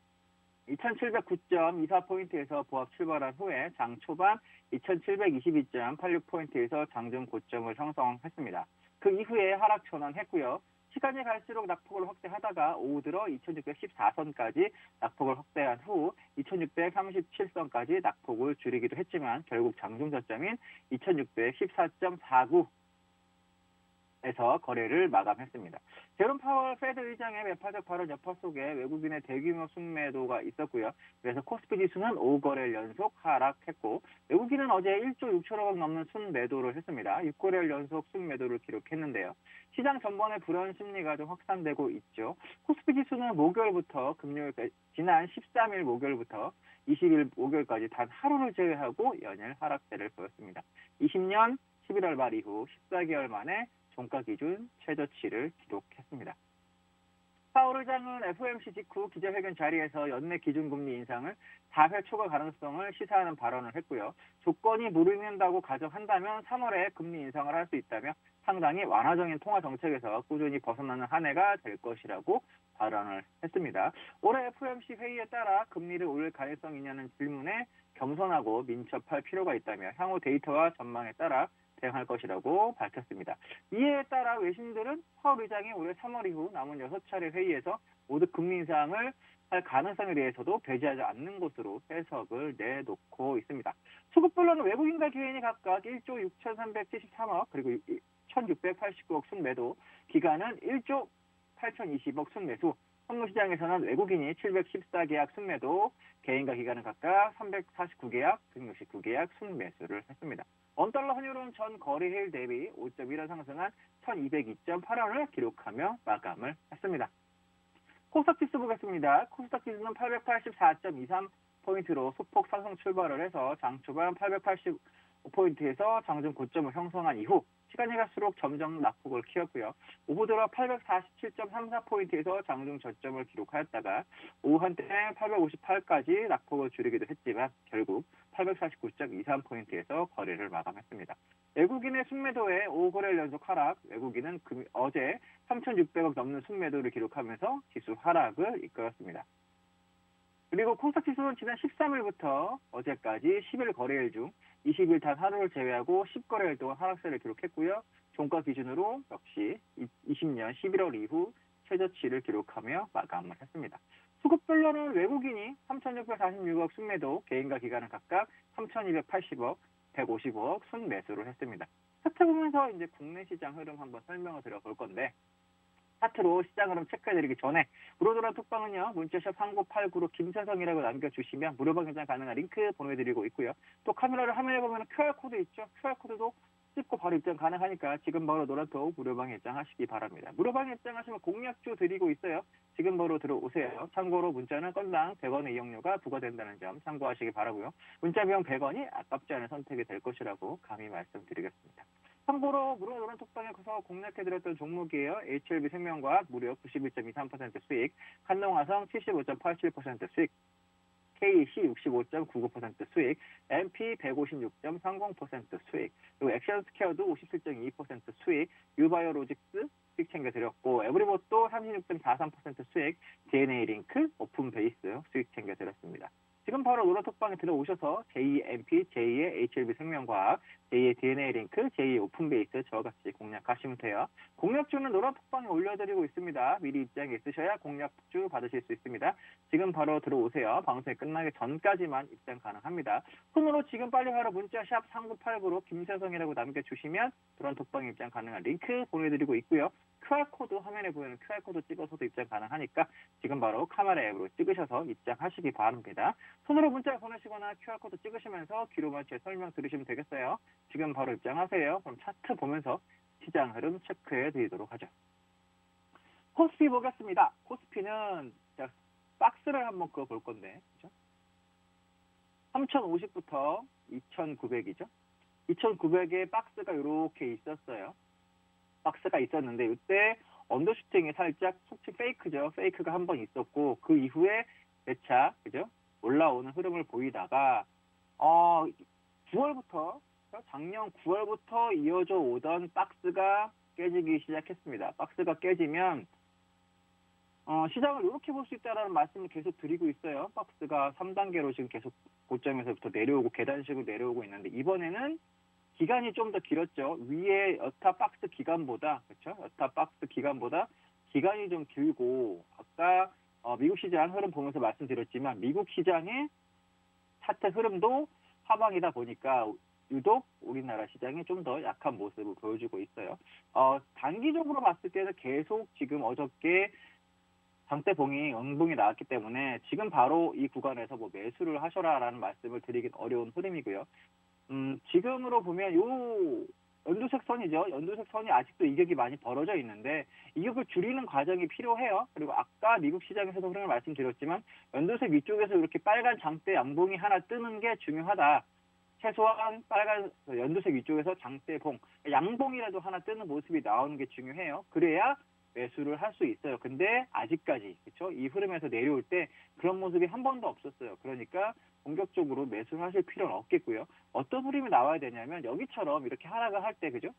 2709.24포인트에서 보합 출발한 후에 장 초반 2722.86포인트에서 장중 고점을 형성했습니다. 그 이후에 하락 전환했고요. 시간이 갈수록 낙폭을 확대하다가 오후 들어 2614선까지 낙폭을 확대한 후 2637선까지 낙폭을 줄이기도 했지만 결국 장중 저점인 2614.49 에서 거래를 마감했습니다. 제롬 파월 페드 의장의 매파적 발언 여파 속에 외국인의 대규모 순매도가 있었고요. 그래서 코스피 지수는 5거래일 연속 하락했고 외국인은 어제 1조 6천억 원 넘는 순매도를 했습니다. 6거래일 연속 순매도를 기록했는데요. 시장 전반의 불안 심리가 좀 확산되고 있죠. 코스피 지수는 목요일부터 지난 13일 목요일부터 20일 목요일까지 단 하루를 제외하고 연일 하락세를 보였습니다. 20년 11월 말 이후 14개월 만에 종가 기준 최저치를 기록했습니다. 파월 의장은 FOMC 직후 기자회견 자리에서 연내 기준금리 인상을 4회 초과 가능성을 시사하는 발언을 했고요. 조건이 무르익는다고 가정한다면 3월에 금리 인상을 할 수 있다며 상당히 완화적인 통화 정책에서 꾸준히 벗어나는 한 해가 될 것이라고 발언을 했습니다. 올해 FOMC 회의에 따라 금리를 올릴 가능성이 있냐는 질문에 겸손하고 민첩할 필요가 있다며 향후 데이터와 전망에 따라 대응할 것이라고 밝혔습니다. 이에 따라 외신들은 파월 의장이 올해 3월 이후 남은 6차례 회의에서 모두 금리 인상을 할 가능성에 대해서도 배제하지 않는 것으로 해석을 내놓고 있습니다. 수급별로는 외국인과 개인이 각각 1조 6,373억 그리고 1,689억 순매도, 기관은 1조 8,020억 순매수, 선물시장에서는 외국인이 714계약 순매도, 개인과 기관은 각각 349계약, 169계약 순매수를 했습니다. 원달러 환율은 전 거래일 대비 5.1원 상승한 1202.8원을 기록하며 마감을 했습니다. 코스닥 지수 보겠습니다. 코스닥 지수는 884.23포인트로 소폭 상승 출발을 해서 장 초반 885포인트에서 장중 고점을 형성한 이후 시간이 갈수록 점점 낙폭을 키웠고요. 오후 들어 847.34포인트에서 장중 저점을 기록하였다가 오후 한때 858까지 낙폭을 줄이기도 했지만 결국 849.23포인트에서 거래를 마감했습니다. 외국인의 순매도에 5거래일 연속 하락, 외국인은 어제 3,600억 넘는 순매도를 기록하면서 지수 하락을 이끌었습니다. 그리고 코스닥 지수는 지난 13일부터 어제까지 10일 거래일 중 20일 단 하루를 제외하고 10거래일 동안 하락세를 기록했고요. 종가 기준으로 역시 20년 11월 이후 최저치를 기록하며 마감을 했습니다. 수급별로는 외국인이 3,646억 순매도, 개인과 기관은 각각 3,280억, 155억 순매수를 했습니다. 차트 보면서 이제 국내 시장 흐름 한번 설명을 드려볼 건데, 차트로 시장 흐름 체크해드리기 전에 무료도란 톡방은요, 문자샵 3989로 김세성이라고 남겨주시면 무료방 결정 가능한 링크 보내드리고 있고요. 또 카메라를 화면에 보면 QR코드 있죠. QR코드도 찍고 바로 입장 가능하니까 지금 바로 노란톡 무료방에 입장하시기 바랍니다. 무료방에 입장하시면 공략주 드리고 있어요. 지금 바로 들어오세요. 참고로 문자는 건당 100원의 이용료가 부과된다는 점 참고하시기 바라고요. 문자 비용 100원이 아깝지 않은 선택이 될 것이라고 감히 말씀드리겠습니다. 참고로 무료 노란톡방에서 공략해드렸던 종목이에요. HLB 생명과학 무려 91.23% 수익, 한농화성 75.87% 수익, KC 65.99% 수익, MP 156.30% 수익, 그리고 액션스퀘어도 57.22% 수익, 유바이오로직스 수익 챙겨드렸고, 에브리봇도 36.43% 수익, DNA링크, 오픈베이스 수익 챙겨드렸습니다. 지금 바로 노란톡방에 들어오셔서 제2MP, 제2의 HLB 생명과학, 제2의 DNA링크, 제2의 오픈베이스 저와 같이 공략하시면 돼요. 공략주는 노란톡방에 올려드리고 있습니다. 미리 입장에 있으셔야 공략주 받으실 수 있습니다. 지금 바로 들어오세요. 방송이 끝나기 전까지만 입장 가능합니다. 손으로 지금 빨리 바로 문자 샵 3989로 김세성이라고 남겨주시면 노란톡방 입장 가능한 링크 보내드리고 있고요. QR코드 화면에 보이는 QR코드 찍어서도 입장 가능하니까 지금 바로 카메라 앱으로 찍으셔서 입장하시기 바랍니다. 손으로 문자 보내시거나 QR코드 찍으시면서 귀로만 제 설명 들으시면 되겠어요. 지금 바로 입장하세요. 그럼 차트 보면서 시장 흐름 체크해 드리도록 하죠. 코스피 보겠습니다. 코스피는 박스를 한번 그어 볼 건데, 그죠? 3050부터 2900이죠. 2900에 박스가 이렇게 있었어요. 박스가 있었는데 이때 언더슈팅이 살짝 속칭 페이크죠. 페이크가 한 번 있었고 그 이후에 재차 그죠? 올라오는 흐름을 보이다가 9월부터 작년 9월부터 이어져 오던 박스가 깨지기 시작했습니다. 박스가 깨지면 시장을 이렇게 볼 수 있다라는 말씀을 계속 드리고 있어요. 박스가 3단계로 지금 계속 고점에서부터 내려오고 계단식으로 내려오고 있는데 이번에는 기간이 좀 더 길었죠. 위에 여타 박스 기간보다 그렇죠? 여타 박스 기간보다 기간이 좀 길고 아까 미국 시장 흐름 보면서 말씀드렸지만 미국 시장의 차트 흐름도 하방이다 보니까 유독 우리나라 시장이 좀 더 약한 모습을 보여주고 있어요. 단기적으로 봤을 때는 계속 지금 어저께 장대봉이 응봉이 나왔기 때문에 지금 바로 이 구간에서 뭐 매수를 하셔라라는 말씀을 드리긴 어려운 흐름이고요. 지금으로 보면 요 연두색 선이죠. 연두색 선이 아직도 이격이 많이 벌어져 있는데 이격을 줄이는 과정이 필요해요. 그리고 아까 미국 시장에서도 흐름을 말씀드렸지만 연두색 위쪽에서 이렇게 빨간 장대 양봉이 하나 뜨는 게 중요하다. 최소한 빨간 연두색 위쪽에서 장대봉, 양봉이라도 하나 뜨는 모습이 나오는 게 중요해요. 그래야 매수를 할 수 있어요. 근데 아직까지 그렇죠? 이 흐름에서 내려올 때 그런 모습이 한 번도 없었어요. 그러니까 본격적으로 매수를 하실 필요는 없겠고요. 어떤 흐름이 나와야 되냐면 여기처럼 이렇게 하락을 할 때 그죠?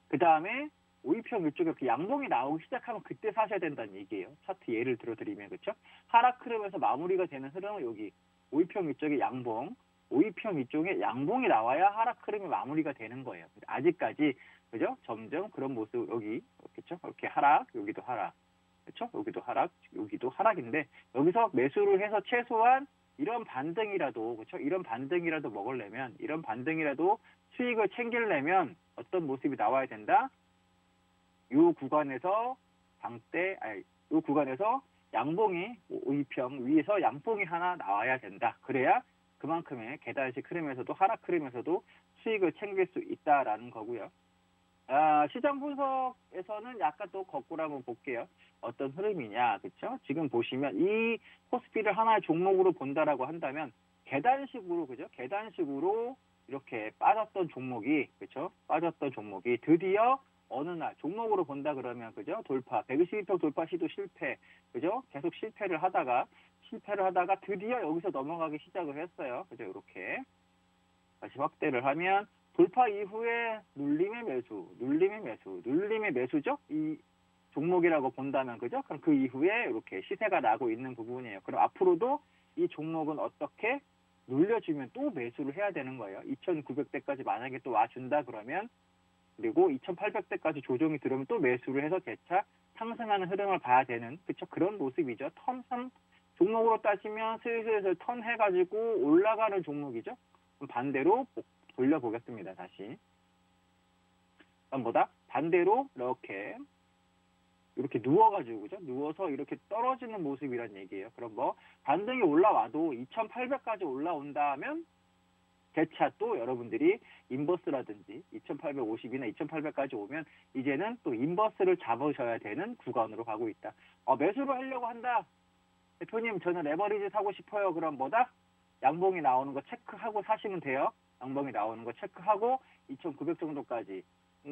그 다음에 5일평 이쪽에 이렇게 양봉이 나오기 시작하면 그때 사셔야 된다는 얘기예요. 차트 예를 들어드리면 그렇죠? 하락 흐름에서 마무리가 되는 흐름은 여기 5일평 이쪽에 양봉, 5일평 이쪽에 양봉이 나와야 하락 흐름이 마무리가 되는 거예요. 아직까지 그죠? 점점 그런 모습 여기 그렇죠? 이렇게 하락, 여기도 하락, 그렇죠? 여기도 하락, 여기도 하락인데 여기서 매수를 해서 최소한 이런 반등이라도 그렇죠? 이런 반등이라도 먹으려면 이런 반등이라도 수익을 챙기려면 어떤 모습이 나와야 된다? 이 구간에서 이 구간에서 양봉이 5일평 위에서 양봉이 하나 나와야 된다. 그래야 그만큼의 계단식 흐름에서도 하락 흐름에서도 수익을 챙길 수 있다라는 거고요. 시장 분석에서는 약간 또 거꾸로 한번 볼게요. 어떤 흐름이냐, 그렇죠? 지금 보시면 이 코스피를 하나의 종목으로 본다라고 한다면 계단식으로 그죠? 계단식으로 이렇게 빠졌던 종목이 그렇죠? 빠졌던 종목이 드디어 어느 날 종목으로 본다 그러면 그죠? 돌파 121평 돌파 시도 실패 그죠? 계속 실패를 하다가 드디어 여기서 넘어가기 시작을 했어요. 그죠? 이렇게 다시 확대를 하면 돌파 이후에 눌림의 매수죠? 이 종목이라고 본다면, 그죠? 그럼 그 이후에 이렇게 시세가 나고 있는 부분이에요. 그럼 앞으로도 이 종목은 어떻게 눌려주면 또 매수를 해야 되는 거예요. 2,900대까지 만약에 또 와준다 그러면, 그리고 2,800대까지 조정이 들어오면 또 매수를 해서 재차 상승하는 흐름을 봐야 되는, 그쵸? 그런 모습이죠. 종목으로 따지면 슬슬 턴 해가지고 올라가는 종목이죠. 그럼 반대로 돌려보겠습니다. 다시. 전보다 반대로 이렇게 누워가지고 그죠? 누워서 이렇게 떨어지는 모습이란 얘기예요. 그럼 뭐 반등이 올라와도 2,800까지 올라온다면 재차 또 여러분들이 인버스라든지 2,850이나 2,800까지 오면 이제는 또 인버스를 잡으셔야 되는 구간으로 가고 있다. 매수를 하려고 한다. 대표님 저는 레버리지 사고 싶어요. 그럼 뭐다? 양봉이 나오는 거 체크하고 사시면 돼요. 양봉이 나오는 거 체크하고 2,900 정도까지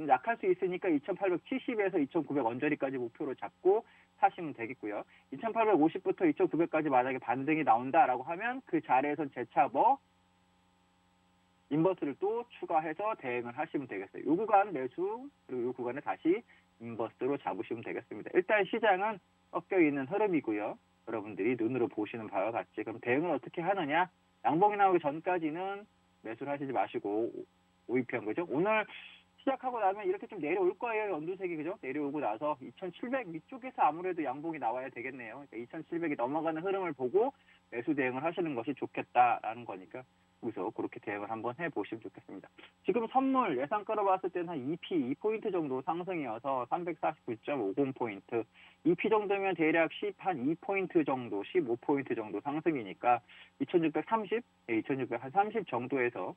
약할 수 있으니까 2,870에서 2,900 언저리까지 목표로 잡고 사시면 되겠고요. 2,850부터 2,900까지 만약에 반등이 나온다라고 하면 그 자리에선 재차 인버스를 또 추가해서 대응을 하시면 되겠어요. 이 구간 매수 그리고 이 구간에 다시 인버스로 잡으시면 되겠습니다. 일단 시장은 꺾여 있는 흐름이고요. 여러분들이 눈으로 보시는 바와 같이 그럼 대응을 어떻게 하느냐? 양봉이 나오기 전까지는 매수를 하시지 마시고 5일평 그죠? 오늘 시작하고 나면 이렇게 좀 내려올 거예요. 연두색이 그죠? 내려오고 나서 2,700 위쪽에서 아무래도 양봉이 나와야 되겠네요. 그러니까 2,700이 넘어가는 흐름을 보고 매수 대응을 하시는 것이 좋겠다라는 거니까 여기서 그렇게 대응을 한번 해보시면 좋겠습니다. 지금 선물 예상가로 봤을 때는 한 2포인트 정도 상승이어서 349.50포인트 2P 정도면 대략 2포인트 정도 15포인트 정도 상승이니까 2,630, 2,630 정도에서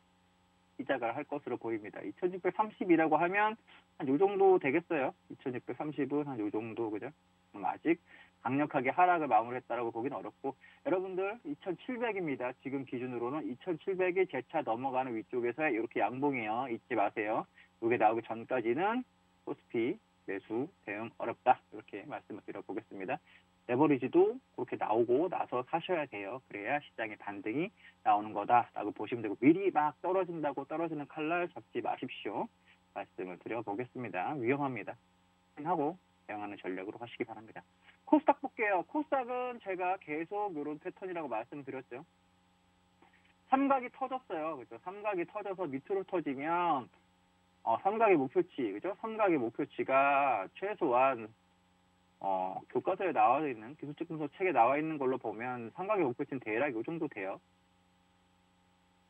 시작을 할 것으로 보입니다. 2,630이라고 하면 한 요 정도 되겠어요. 2,630은 한 요 정도 그죠? 아직 강력하게 하락을 마무리했다라고 보기는 어렵고 여러분들 2,700입니다. 지금 기준으로는 2,700이 재차 넘어가는 위쪽에서의 이렇게 양봉이에요. 잊지 마세요. 이게 나오기 전까지는 코스피 매수 대응 어렵다. 이렇게 말씀을 드려보겠습니다. 레버리지도 그렇게 나오고 나서 사셔야 돼요. 그래야 시장의 반등이 나오는 거다라고 보시면 되고 미리 막 떨어진다고 떨어지는 칼날 잡지 마십시오. 말씀을 드려보겠습니다. 위험합니다. 하고 대응하는 전략으로 하시기 바랍니다. 코스닥 볼게요. 코스닥은 제가 계속 이런 패턴이라고 말씀드렸죠. 삼각이 터졌어요. 그죠? 삼각이 터져서 밑으로 터지면 삼각의 목표치, 그죠? 삼각의 목표치가 최소한 교과서에 나와 있는 기술적 분석 책에 나와 있는 걸로 보면 삼각의 목표치는 대략 이 정도 돼요.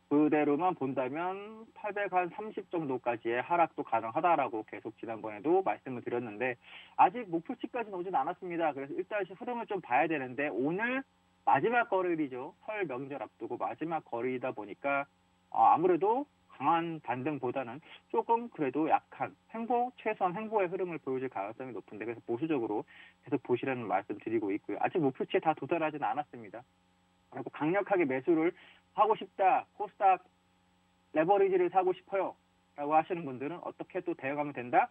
그대로만 본다면 830 정도까지의 하락도 가능하다라고 계속 지난번에도 말씀을 드렸는데 아직 목표치까지는 오진 않았습니다. 그래서 일단 흐름을 좀 봐야 되는데 오늘 마지막 거래일이죠. 설 명절 앞두고 마지막 거래이다 보니까 아무래도 강한 반등보다는 조금 그래도 약한 최소한 횡보의 흐름을 보여줄 가능성이 높은데 그래서 보수적으로 계속 보시라는 말씀 드리고 있고요. 아직 목표치에 다 도달하지는 않았습니다. 그리고 강력하게 매수를 하고 싶다. 코스닥 레버리지를 사고 싶어요. 라고 하시는 분들은 어떻게 또 대응하면 된다?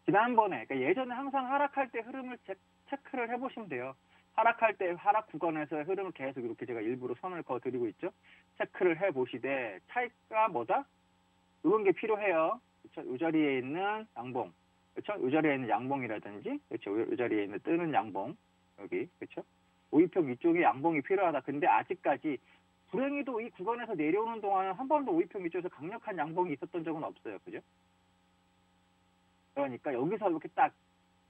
지난번에, 그러니까 예전에 항상 하락할 때 흐름을 체크를 해보시면 돼요. 하락할 때 하락 구간에서의 흐름을 계속 이렇게 제가 일부러 선을 그어드리고 있죠. 체크를 해보시되 차이가 뭐다? 이런 게 필요해요. 그렇죠? 이 자리에 있는 양봉. 그렇죠? 이 자리에 있는 양봉이라든지 그렇죠? 이 자리에 있는 뜨는 양봉. 여기. 그렇죠? 5일평 위쪽에 양봉이 필요하다. 근데 아직까지 불행히도 이 구간에서 내려오는 동안 한 번도 5일평 위쪽에서 강력한 양봉이 있었던 적은 없어요. 그죠? 그러니까 여기서 이렇게 딱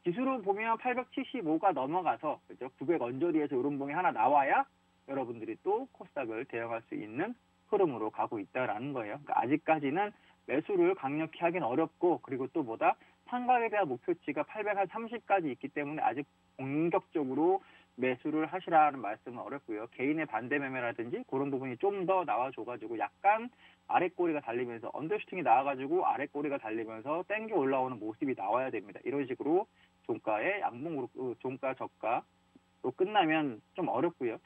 지수로 보면 875가 넘어가서 그죠? 900 언저리에서 이런 봉이 하나 나와야 여러분들이 또 코스닥을 대응할 수 있는 흐름으로 가고 있다라는 거예요. 그러니까 아직까지는 매수를 강력히 하긴 어렵고 그리고 또 뭐다? 삼각에 대한 목표치가 830까지 있기 때문에 아직 공격적으로 매수를 하시라는 말씀은 어렵고요. 개인의 반대 매매라든지 그런 부분이 좀 더 나와줘가지고 약간 아랫꼬리가 달리면서 언더슈팅이 나와가지고 아랫꼬리가 달리면서 땡겨 올라오는 모습이 나와야 됩니다. 이런 식으로 종가의 양봉으로 종가 저가로 끝나면 좀 어렵고요.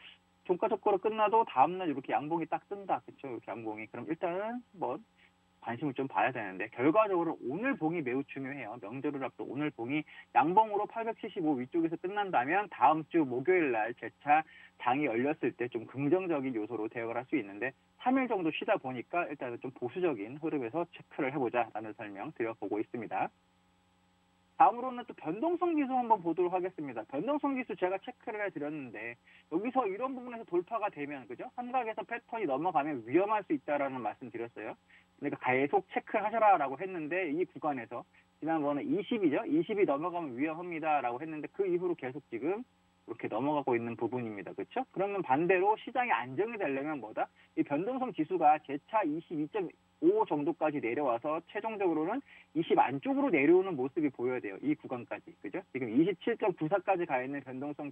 종가 저가로 끝나도 다음날 이렇게 양봉이 딱 뜬다. 그렇죠? 이렇게 양봉이. 그럼 일단은 뭐 관심을 좀 봐야 되는데 결과적으로 오늘 봉이 매우 중요해요. 명절을 앞둬 오늘 봉이 양봉으로 875 위쪽에서 끝난다면 다음 주 목요일 날 재차 장이 열렸을 때 좀 긍정적인 요소로 대응을 할 수 있는데 3일 정도 쉬다 보니까 일단은 좀 보수적인 흐름에서 체크를 해보자라는 설명 드려보고 있습니다. 다음으로는 또 변동성 지수 한번 보도록 하겠습니다. 변동성 지수 제가 체크를 해드렸는데 여기서 이런 부분에서 돌파가 되면 그죠? 삼각에서 패턴이 넘어가면 위험할 수 있다라는 말씀 드렸어요. 그러니까 계속 체크하셔라라고 했는데 이 구간에서 지난번에 20이죠? 20이 넘어가면 위험합니다라고 했는데 그 이후로 계속 지금 이렇게 넘어가고 있는 부분입니다. 그렇죠? 그러면 반대로 시장이 안정이 되려면 뭐다? 이 변동성 지수가 재차 22.5 정도까지 내려와서 최종적으로는 20 안쪽으로 내려오는 모습이 보여야 돼요. 이 구간까지. 그죠? 지금 27.94까지 가 있는 변동성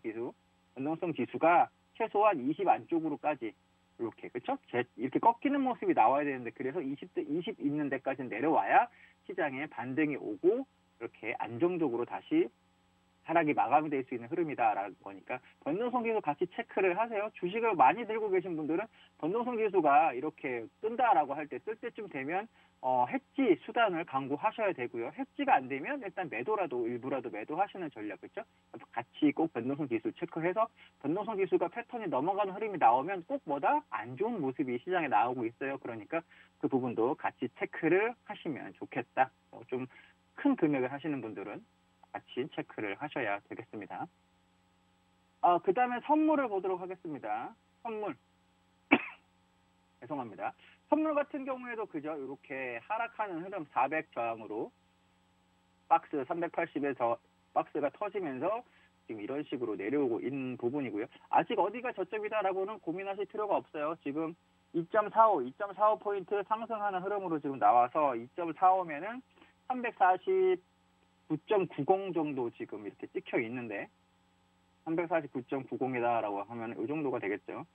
지수가 최소한 20 안쪽으로까지 이렇게 그렇죠? 이렇게 꺾이는 모습이 나와야 되는데 그래서 20 있는 데까지 내려와야 시장에 반등이 오고 이렇게 안정적으로 다시 하락이 마감이 될 수 있는 흐름이다라는 거니까 변동성 지수 같이 체크를 하세요. 주식을 많이 들고 계신 분들은 변동성 지수가 이렇게 뜬다라고 할 때 쓸 때쯤 되면 해지 수단을 강구하셔야 되고요. 해지가 안 되면 일단 매도라도 일부라도 매도하시는 전략 그렇죠? 같이 꼭 변동성 지수 체크해서 변동성 지수가 패턴이 넘어가는 흐름이 나오면 꼭 뭐다? 안 좋은 모습이 시장에 나오고 있어요. 그러니까 그 부분도 같이 체크를 하시면 좋겠다. 좀 큰 금액을 하시는 분들은 같이 체크를 하셔야 되겠습니다. 그 다음에 선물을 보도록 하겠습니다. 선물. 죄송합니다. 선물 같은 경우에도 그죠? 이렇게 하락하는 흐름 400 저항으로 박스 380에서 박스가 터지면서 지금 이런 식으로 내려오고 있는 부분이고요. 아직 어디가 저점이다라고는 고민하실 필요가 없어요. 지금 2.45포인트 상승하는 흐름으로 지금 나와서 2.45면은 349.90 정도 지금 이렇게 찍혀 있는데 349.90이다라고 하면 이 정도가 되겠죠.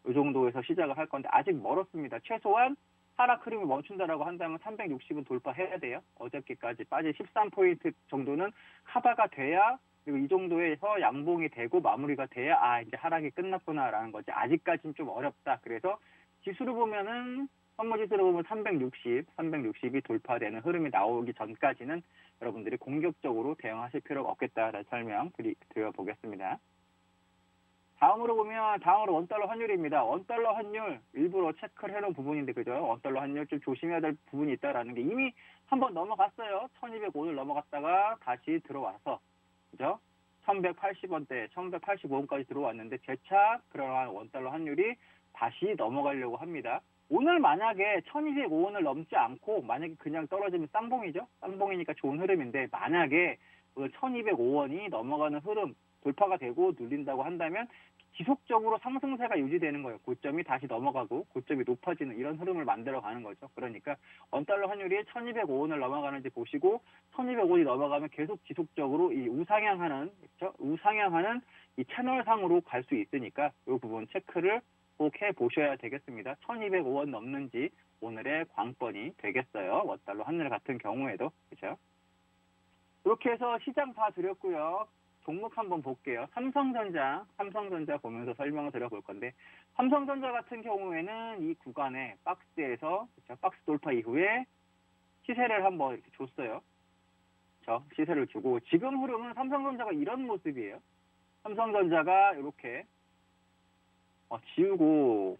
이 정도에서 시작을 할 건데 아직 멀었습니다. 최소한 하락 흐름이 멈춘다라고 한다면 360은 돌파해야 돼요. 어저께까지 빠진 13포인트 정도는 커버가 돼야 그리고 이 정도에서 양봉이 되고 마무리가 돼야 이제 하락이 끝났구나라는 거지. 아직까지는 좀 어렵다. 그래서 지수로 보면은 선물지수로 보면 360이 돌파되는 흐름이 나오기 전까지는 여러분들이 공격적으로 대응하실 필요가 없겠다라는 설명 드려보겠습니다. 다음으로 원달러 환율입니다. 원달러 환율 일부러 체크를 해놓은 부분인데 그죠? 원달러 환율 좀 조심해야 될 부분이 있다라는 게 이미 한번 넘어갔어요. 1205를 넘어갔다가 다시 들어와서 그죠? 1180원대, 1185원까지 들어왔는데 재차 그러한 원달러 환율이 다시 넘어가려고 합니다. 오늘 만약에 1205원을 넘지 않고 만약에 그냥 떨어지면 쌍봉이죠. 쌍봉이니까 좋은 흐름인데 만약에 1205원이 넘어가는 흐름 돌파가 되고 눌린다고 한다면 지속적으로 상승세가 유지되는 거예요. 고점이 다시 넘어가고 고점이 높아지는 이런 흐름을 만들어가는 거죠. 그러니까 원달러 환율이 1205원을 넘어가는지 보시고 1205원이 넘어가면 계속 지속적으로 이 우상향하는 그렇죠? 우상향하는 이 채널상으로 갈 수 있으니까 이 부분 체크를 꼭 해보셔야 되겠습니다. 1205원 넘는지 오늘의 관건이 되겠어요. 원달러 환율 같은 경우에도 그렇죠? 이렇게 해서 시장 다 드렸고요. 종목 한번 볼게요. 삼성전자 보면서 설명을 드려볼 건데 삼성전자 같은 경우에는 이 구간에 박스에서 그렇죠? 박스 돌파 이후에 시세를 한번 이렇게 줬어요. 그렇죠? 시세를 주고 지금 흐름은 삼성전자가 이런 모습이에요. 삼성전자가 이렇게 지우고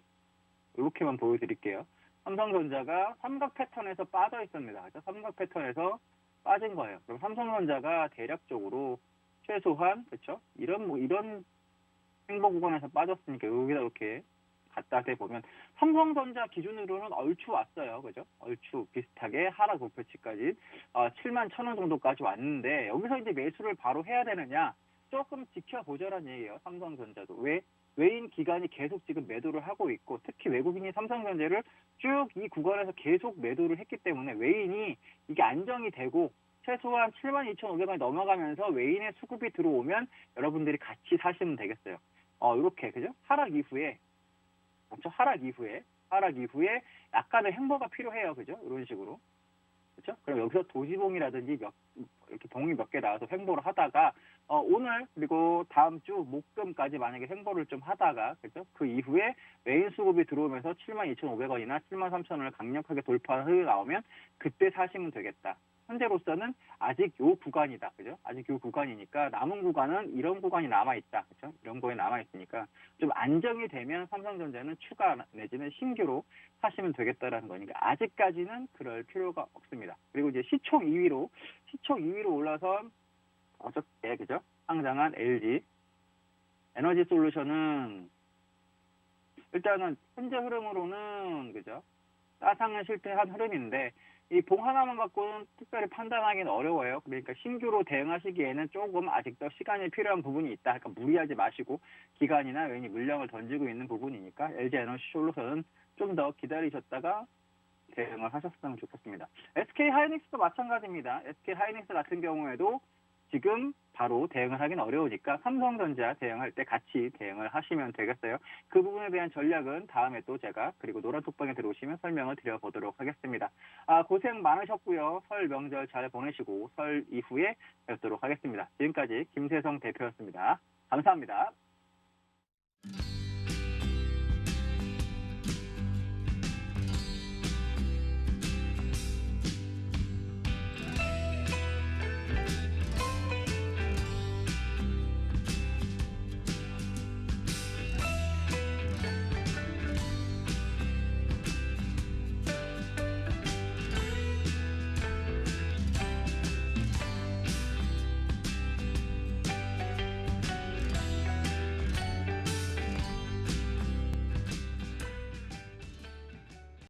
이렇게만 보여드릴게요. 삼성전자가 삼각 패턴에서 빠져 있습니다. 그렇죠? 삼각 패턴에서 빠진 거예요. 그럼 삼성전자가 대략적으로 최소한 그렇죠? 이런 행보 구간에서 빠졌으니까 여기다 이렇게 갖다 대보면 삼성전자 기준으로는 얼추 왔어요. 그죠? 얼추 비슷하게 하락 목표치까지 71,000원 정도까지 왔는데 여기서 이제 매수를 바로 해야 되느냐? 조금 지켜보자라는 얘기예요. 삼성전자도. 왜? 외인 기관이 계속 지금 매도를 하고 있고 특히 외국인이 삼성전자를 쭉 이 구간에서 계속 매도를 했기 때문에 외인이 이게 안정이 되고 최소한 72,500원이 넘어가면서 외인의 수급이 들어오면 여러분들이 같이 사시면 되겠어요. 이렇게 그죠? 하락 이후에 약간의 행보가 필요해요. 그죠? 이런 식으로. 그렇죠? 그럼 여기서 도지봉이라든지 이렇게 봉이 몇 개 나와서 횡보를 하다가 오늘 그리고 다음 주 목금까지 만약에 횡보를 좀 하다가 그렇죠? 그 이후에 메인 수급이 들어오면서 72,500원이나 73,000원을 강력하게 돌파해 나오면 그때 사시면 되겠다. 현재로서는 아직 요 구간이다. 그죠? 아직 요 구간이니까 남은 구간은 이런 구간이 남아있다. 그죠? 이런 거에 남아있으니까 좀 안정이 되면 삼성전자는 추가 내지는 신규로 사시면 되겠다라는 거니까 아직까지는 그럴 필요가 없습니다. 그리고 이제 시총 2위로 올라선 어저께 그죠? 상장한 LG 에너지 솔루션은 일단은 현재 흐름으로는 그죠? 따상을 실패한 흐름인데 이 봉 하나만 갖고는 특별히 판단하기는 어려워요. 그러니까 신규로 대응하시기에는 조금 아직도 시간이 필요한 부분이 있다. 그러니까 무리하지 마시고 기관이나 외인이 물량을 던지고 있는 부분이니까 LG 에너지 솔루션은 좀 더 기다리셨다가 대응을 하셨으면 좋겠습니다. SK 하이닉스도 마찬가지입니다. SK 하이닉스 같은 경우에도 지금 바로 대응을 하긴 어려우니까 삼성전자 대응할 때 같이 대응을 하시면 되겠어요. 그 부분에 대한 전략은 다음에 또 제가 그리고 노란톡방에 들어오시면 설명을 드려보도록 하겠습니다. 고생 많으셨고요. 설 명절 잘 보내시고 설 이후에 뵙도록 하겠습니다. 지금까지 김세성 대표였습니다. 감사합니다.